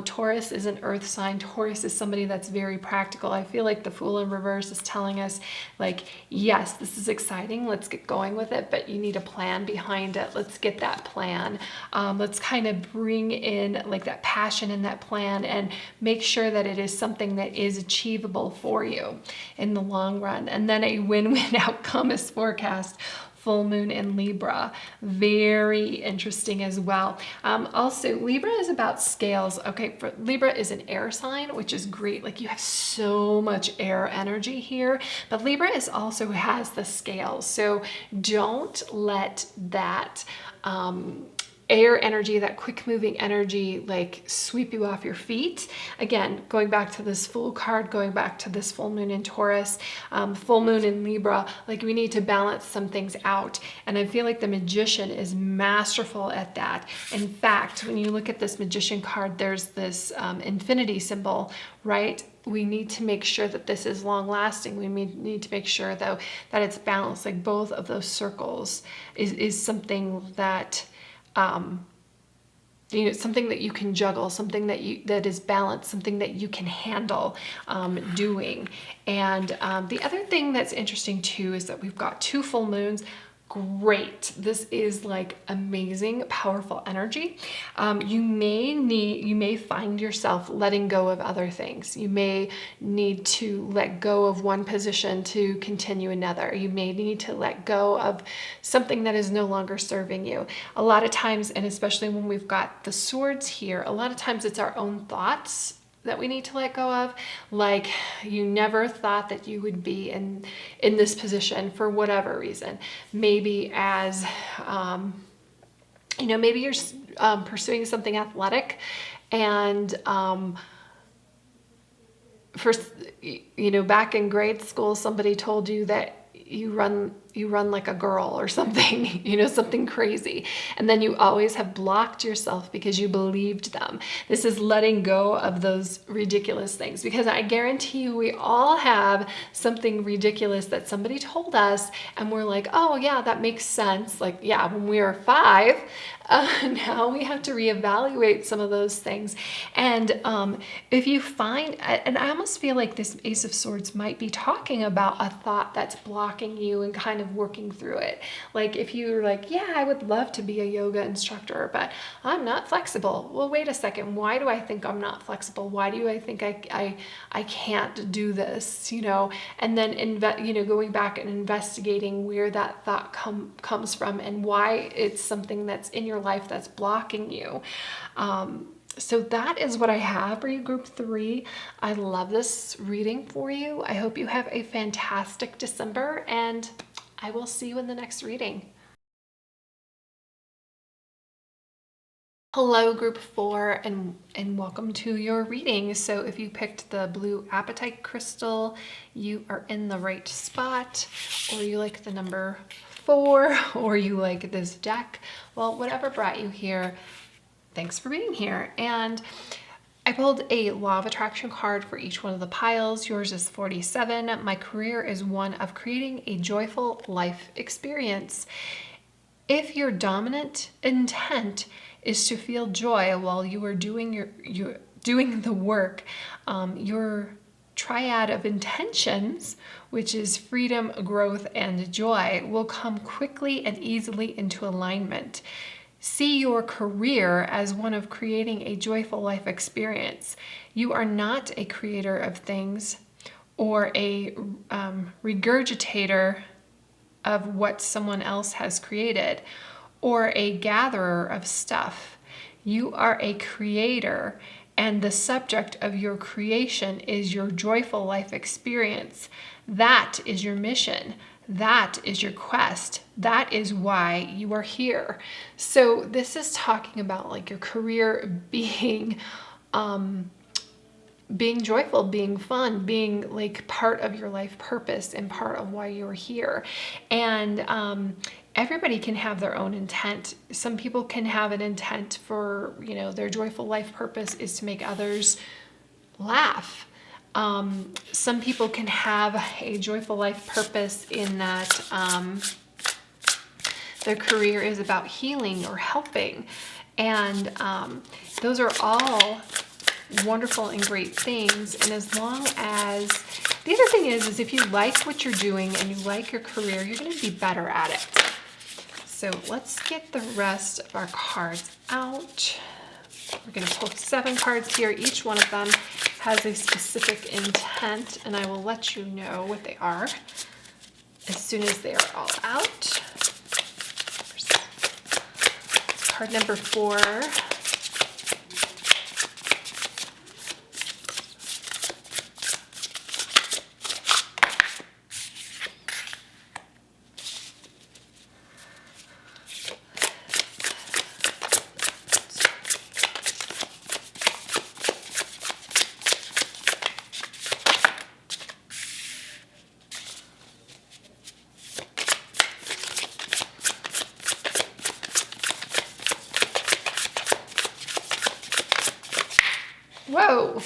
Taurus is an earth sign. Taurus is somebody that's very practical. I feel like the Fool in reverse is telling us like, yes, this is exciting. Let's get going with it, but you need a plan behind it. Let's get that plan. Let's kind of bring in like that passion in that plan and make sure that it is something that is achievable for you in the long run. And then a win-win outcome is forecast. Full moon in Libra. Very interesting as well. Also, Libra is about scales. Okay, for Libra is an air sign, which is great. Like you have so much air energy here, but Libra is also has the scales. So don't let that air energy, that quick moving energy, like sweep you off your feet. Again, going back to this Fool card, going back to this full moon in Taurus, full moon in Libra, like we need to balance some things out. And I feel like the Magician is masterful at that. In fact, when you look at this Magician card, there's this infinity symbol, right? We need to make sure that this is long lasting. We need to make sure though that it's balanced. Like both of those circles is something that something that you can juggle, something that is balanced, something that you can handle doing. And the other thing that's interesting too is that we've got two full moons. Great. This is like amazing, powerful energy. You may find yourself letting go of other things. You may need to let go of one position to continue another. You may need to let go of something that is no longer serving you. A lot of times, and especially when we've got the swords here, a lot of times it's our own thoughts that we need to let go of. Like you never thought that you would be in this position for whatever reason. Maybe as, maybe you're pursuing something athletic and back in grade school, somebody told you that you run like a girl or something, something crazy. And then you always have blocked yourself because you believed them. This is letting go of those ridiculous things, because I guarantee you we all have something ridiculous that somebody told us and we're like, oh yeah, that makes sense. Like, yeah, when we were 5, now we have to reevaluate some of those things. And if you find, and I almost feel like this Ace of Swords might be talking about a thought that's blocking you and kind of working through it. Like if you're like, yeah, I would love to be a yoga instructor, but I'm not flexible. Well, wait a second. Why do I think I'm not flexible? Why do I think I can't do this? And then going back and investigating where that thought comes from and why it's something that's in your life that's blocking you. So that is what I have for you, group 3. I love this reading for you. I hope you have a fantastic December, and I will see you in the next reading. Hello, group 4, and welcome to your reading. So if you picked the blue apatite crystal, you are in the right spot, or you like the number 4, or you like this deck. Well, whatever brought you here, thanks for being here. And I pulled a law of attraction card for each one of the piles. Yours is 47. My career is one of creating a joyful life experience. If your dominant intent is to feel joy while you are doing doing the work, your triad of intentions, which is freedom, growth, and joy, will come quickly and easily into alignment. See your career as one of creating a joyful life experience. You are not a creator of things or a regurgitator of what someone else has created, or a gatherer of stuff. You are a creator, and the subject of your creation is your joyful life experience. That is your mission. That is your quest. That is why you are here. So this is talking about like your career being joyful, being fun, being like part of your life purpose and part of why you're here. And everybody can have their own intent. Some people can have an intent for, their joyful life purpose is to make others laugh. Some people can have a joyful life purpose in that their career is about healing or helping. And those are all wonderful and great things. And as long as, the other thing is if you like what you're doing and you like your career, you're going to be better at it. So let's get the rest of our cards out. We're going to pull 7 cards here. Each one of them has a specific intent, and I will let you know what they are as soon as they are all out. Card number 4. Whoa.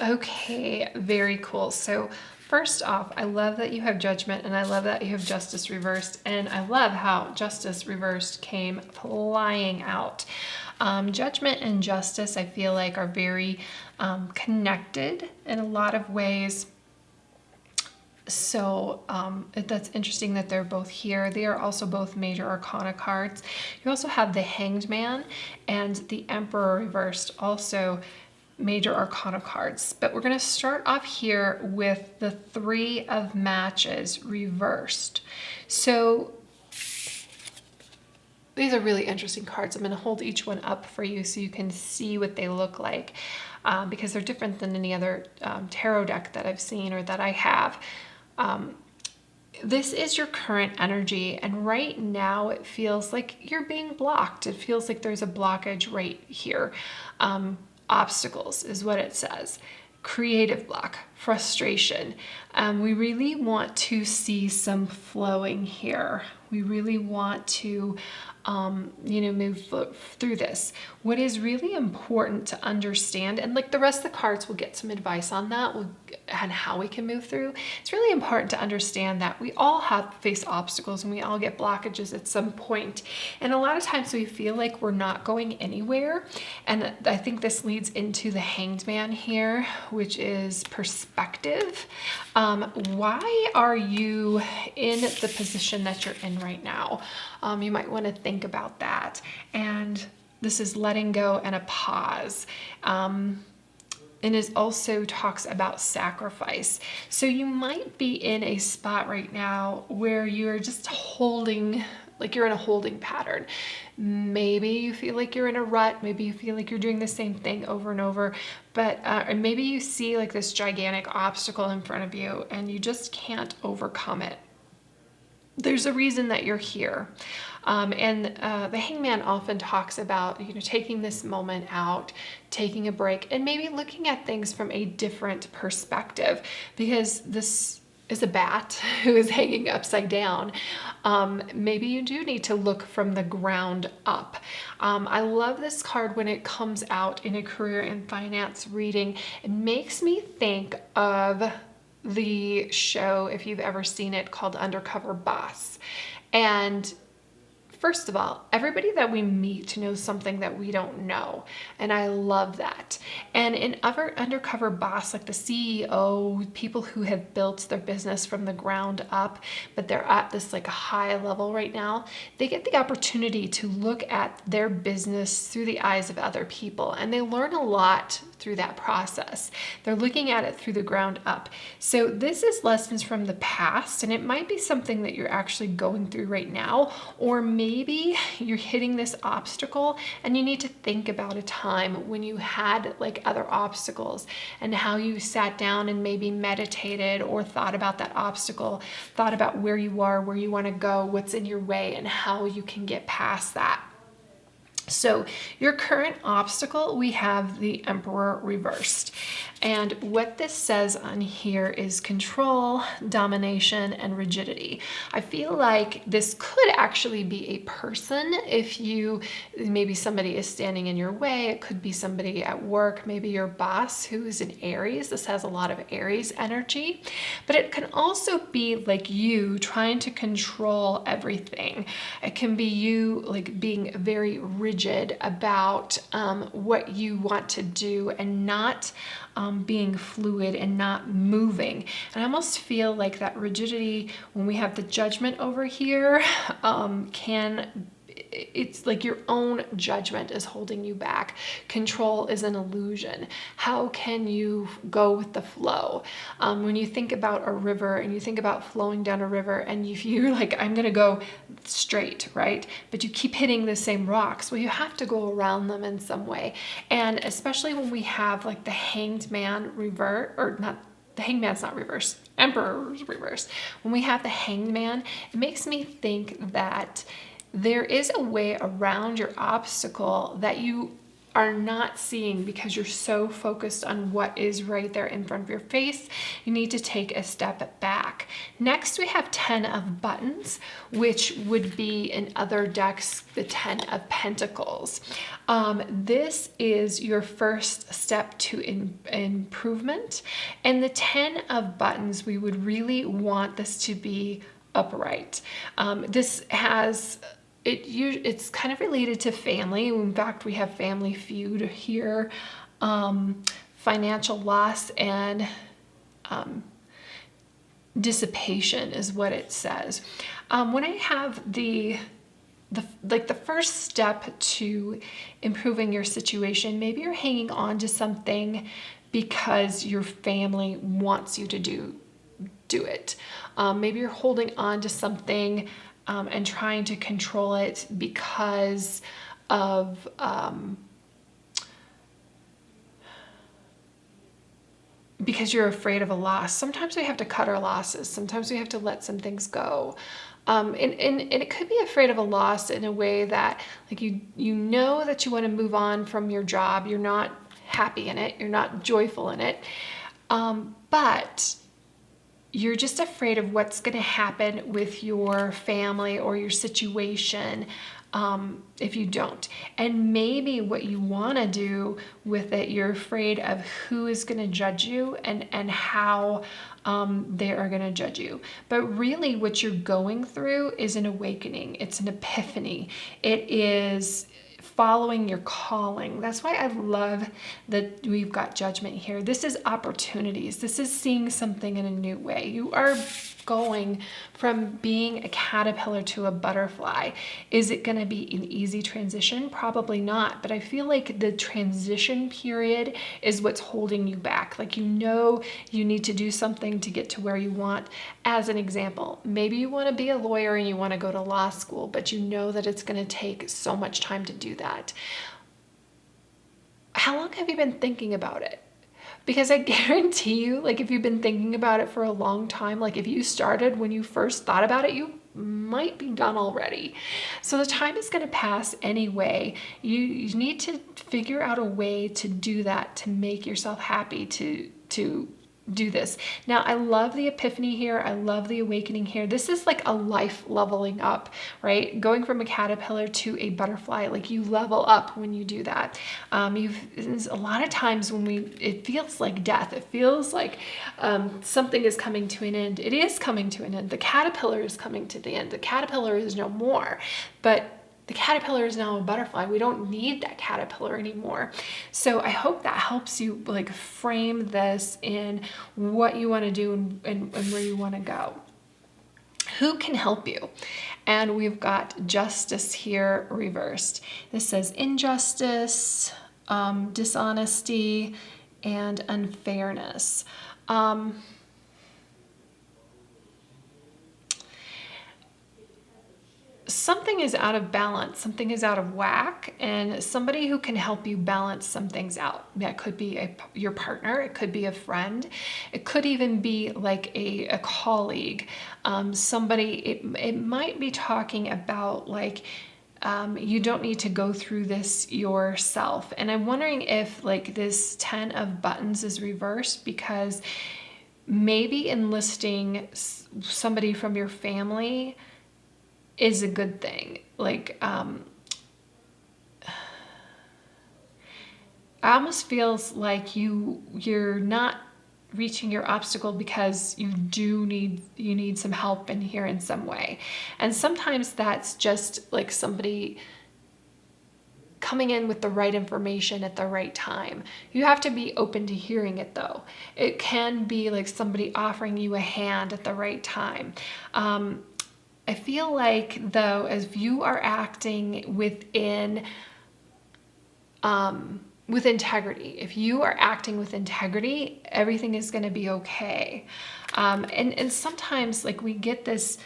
Okay, very cool. So first off, I love that you have Judgment, and I love that you have Justice reversed, and I love how Justice reversed came flying out. Judgment and Justice, I feel like, are very connected in a lot of ways. So that's interesting that they're both here. They are also both major arcana cards. You also have the Hanged Man and the Emperor reversed, also major arcana cards. But we're going to start off here with the 3 of Matches reversed. So these are really interesting cards. I'm going to hold each one up for you so you can see what they look like, because they're different than any other tarot deck that I've seen or that I have. This is your current energy, and right now it feels like you're being blocked. It feels like there's a blockage right here. Obstacles is what it says. Creative block, frustration. We really want to see some flowing here. We really want to move through this. What is really important to understand, and like the rest of the cards, we'll get some advice on that and how we can move through. It's really important to understand that we all face obstacles and we all get blockages at some point. And a lot of times we feel like we're not going anywhere. And I think this leads into the Hanged Man here, which is perspective. Why are you in the position that you're in right now? You might want to think about that. And this is letting go and a pause. And it also talks about sacrifice. So you might be in a spot right now where you're just holding, like you're in a holding pattern. Maybe you feel like you're in a rut. Maybe you feel like you're doing the same thing over and over. But and maybe you see like this gigantic obstacle in front of you and you just can't overcome it. There's a reason that you're here. And the Hangman often talks about, taking this moment out, taking a break, and maybe looking at things from a different perspective, because this is a bat who is hanging upside down. Maybe you do need to look from the ground up. I love this card when it comes out in a career and finance reading. It makes me think of the show, if you've ever seen it, called Undercover Boss. And first of all, everybody that we meet knows something that we don't know. And I love that. And in other undercover boss, like the CEO, people who have built their business from the ground up, but they're at this like a high level right now, they get the opportunity to look at their business through the eyes of other people. And they learn a lot through that process. They're looking at it through the ground up. So this is lessons from the past, and it might be something that you're actually going through right now, or maybe you're hitting this obstacle and you need to think about a time when you had like other obstacles and how you sat down and maybe meditated or thought about that obstacle, thought about where you are, where you want to go, what's in your way, and how you can get past that. So your current obstacle, we have the Emperor reversed. And what this says on here is control, domination, and rigidity. I feel like this could actually be a person. If maybe somebody is standing in your way, it could be somebody at work, maybe your boss who is an Aries. This has a lot of Aries energy, but it can also be like you trying to control everything. It can be you like being very rigid about what you want to do and not being fluid and not moving. And I almost feel like that rigidity, when we have the judgment over here, it's like your own judgment is holding you back. Control is an illusion. How can you go with the flow? When you think about a river and you think about flowing down a river and you're like, I'm going to go straight, right? But you keep hitting the same rocks. Well, you have to go around them in some way. And especially when we have like the Hanged Man revert, or not, the Hanged Man's not reverse, Emperor's reverse. When we have the Hanged Man, it makes me think that there is a way around your obstacle that you are not seeing because you're so focused on what is right there in front of your face. You need to take a step back. Next, we have 10 of Buttons, which would be in other decks, the 10 of Pentacles. This is your first step to improvement. And the 10 of Buttons, we would really want this to be upright. It's kind of related to family. In fact, we have family feud here, financial loss, and dissipation is what it says. When I have the first step to improving your situation, maybe you're hanging on to something because your family wants you to do it. Maybe you're holding on to something and trying to control it because of because you're afraid of a loss. Sometimes we have to cut our losses. Sometimes we have to let some things go. And it could be afraid of a loss in a way that like you know that you want to move on from your job. You're not happy in it. You're not joyful in it. But you're just afraid of what's going to happen with your family or your situation if you don't. And maybe what you want to do with it, you're afraid of who is going to judge you and how they are going to judge you. But really what you're going through is an awakening. It's an epiphany. It is following your calling. That's why I love that we've got Judgment here. This is opportunities. This is seeing something in a new way. You are going from being a caterpillar to a butterfly. Is it going to be an easy transition? Probably not. But I feel like the transition period is what's holding you back. Like you need to do something to get to where you want. As an example, maybe you want to be a lawyer and you want to go to law school, but you know that it's going to take so much time to do that. How long have you been thinking about it? Because I guarantee you, like if you've been thinking about it for a long time, like if you started when you first thought about it, you might be done already. So the time is going to pass anyway. You need to figure out a way to do that, to make yourself happy, to do this. Now, I love the epiphany here. I love the awakening here. This is like a life leveling up, right? Going from a caterpillar to a butterfly, like you level up when you do that. There's a lot of times when it feels like death. It feels like something is coming to an end. It is coming to an end. The caterpillar is coming to the end. The caterpillar is no more, but the caterpillar is now a butterfly. We don't need that caterpillar anymore. So I hope that helps you like frame this in what you want to do and where you want to go. Who can help you? And we've got justice here reversed. This says injustice, dishonesty, and unfairness. Something is out of balance, something is out of whack, and somebody who can help you balance some things out. That could be your partner, it could be a friend, it could even be like a colleague, somebody, it might be talking about like, you don't need to go through this yourself. And I'm wondering if like this 10 of buttons is reversed because maybe enlisting somebody from your family is a good thing. Like, it almost feels like you're not reaching your obstacle because you need some help in here in some way. And sometimes that's just like somebody coming in with the right information at the right time. You have to be open to hearing it though. It can be like somebody offering you a hand at the right time. I feel like though, if you are acting with integrity, if you are acting with integrity, everything is going to be okay. And sometimes like we get this,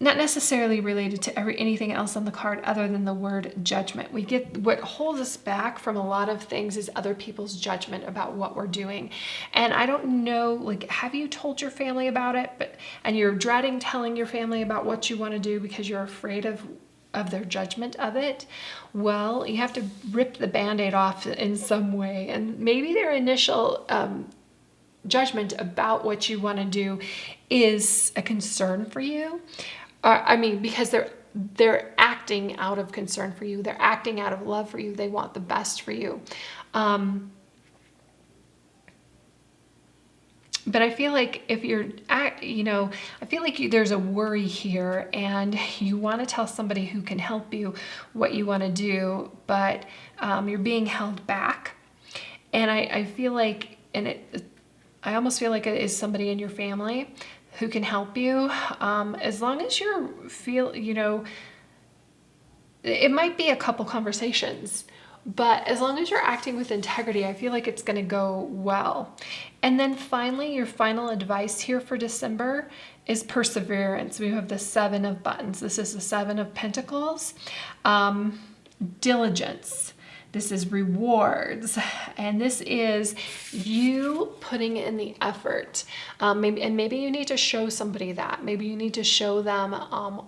not necessarily related to anything else on the card other than the word judgment. We get what holds us back from a lot of things is other people's judgment about what we're doing. And I don't know, like, have you told your family about it? And you're dreading telling your family about what you want to do because you're afraid of their judgment of it? Well, you have to rip the Band-Aid off in some way. And maybe their initial judgment about what you want to do is a concern for you. Because they're acting out of concern for you. They're acting out of love for you. They want the best for you. But I feel like if you're, I feel like there's a worry here and you want to tell somebody who can help you what you want to do, but you're being held back. And I feel like, I almost feel like it is somebody in your family who can help you, as long as it might be a couple conversations, but as long as you're acting with integrity, I feel like it's going to go well. And then finally, your final advice here for December is perseverance. We have the 7 of buttons. This is the 7 of pentacles. Diligence. This is rewards, and this is you putting in the effort. Maybe you need to show somebody that. Maybe you need to show them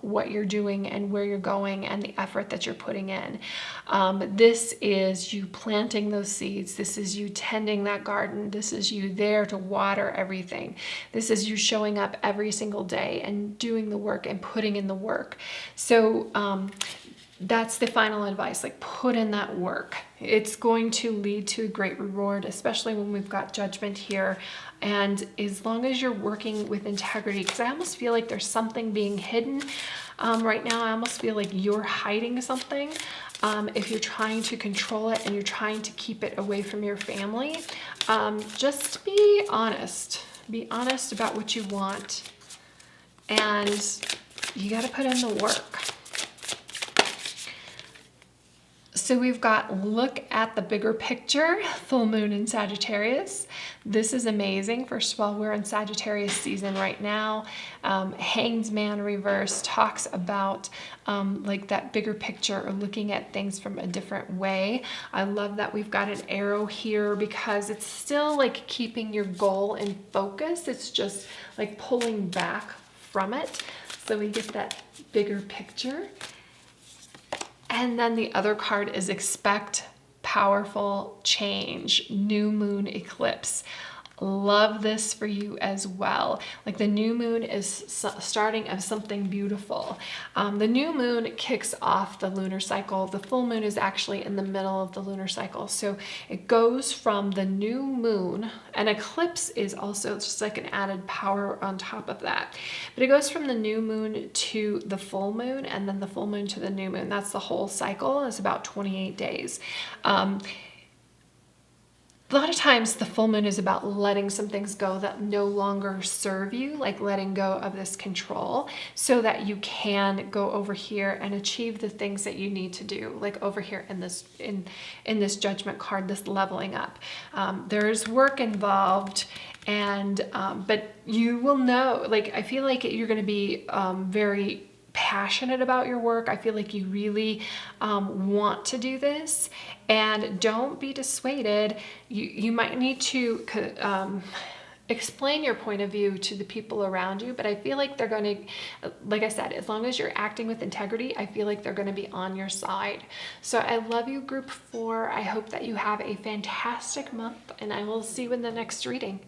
what you're doing and where you're going and the effort that you're putting in. This is you planting those seeds. This is you tending that garden. This is you there to water everything. This is you showing up every single day and doing the work and putting in the work. So that's the final advice, like put in that work. It's going to lead to a great reward, especially when we've got judgment here. And as long as you're working with integrity, because I almost feel like there's something being hidden right now. I almost feel like you're hiding something. If you're trying to control it and you're trying to keep it away from your family, just be honest. Be honest about what you want. And you got to put in the work. So we've got look at the bigger picture, full moon in Sagittarius. This is amazing. First of all, we're in Sagittarius season right now. Hanged Man reverse talks about like that bigger picture or looking at things from a different way. I love that we've got an arrow here because it's still like keeping your goal in focus. It's just like pulling back from it. So we get that bigger picture. And then the other card is expect powerful change, new moon eclipse. Love this for you as well. Like the new moon is starting of something beautiful. The new moon kicks off the lunar cycle. The full moon is actually in the middle of the lunar cycle. So it goes from the new moon, an eclipse is also just like an added power on top of that. But it goes from the new moon to the full moon, and then the full moon to the new moon. That's the whole cycle. It's about 28 days. A lot of times the full moon is about letting some things go that no longer serve you, like letting go of this control so that you can go over here and achieve the things that you need to do, like over here in this judgment card, this leveling up. There's work involved, and but you will know, like I feel like you're going to be very passionate about your work. I feel like you really want to do this, and don't be dissuaded. You might need to explain your point of view to the people around you, but I feel like they're going to, like I said, as long as you're acting with integrity, I feel like they're going to be on your side. So I love you, group 4. I hope that you have a fantastic month, and I will see you in the next reading.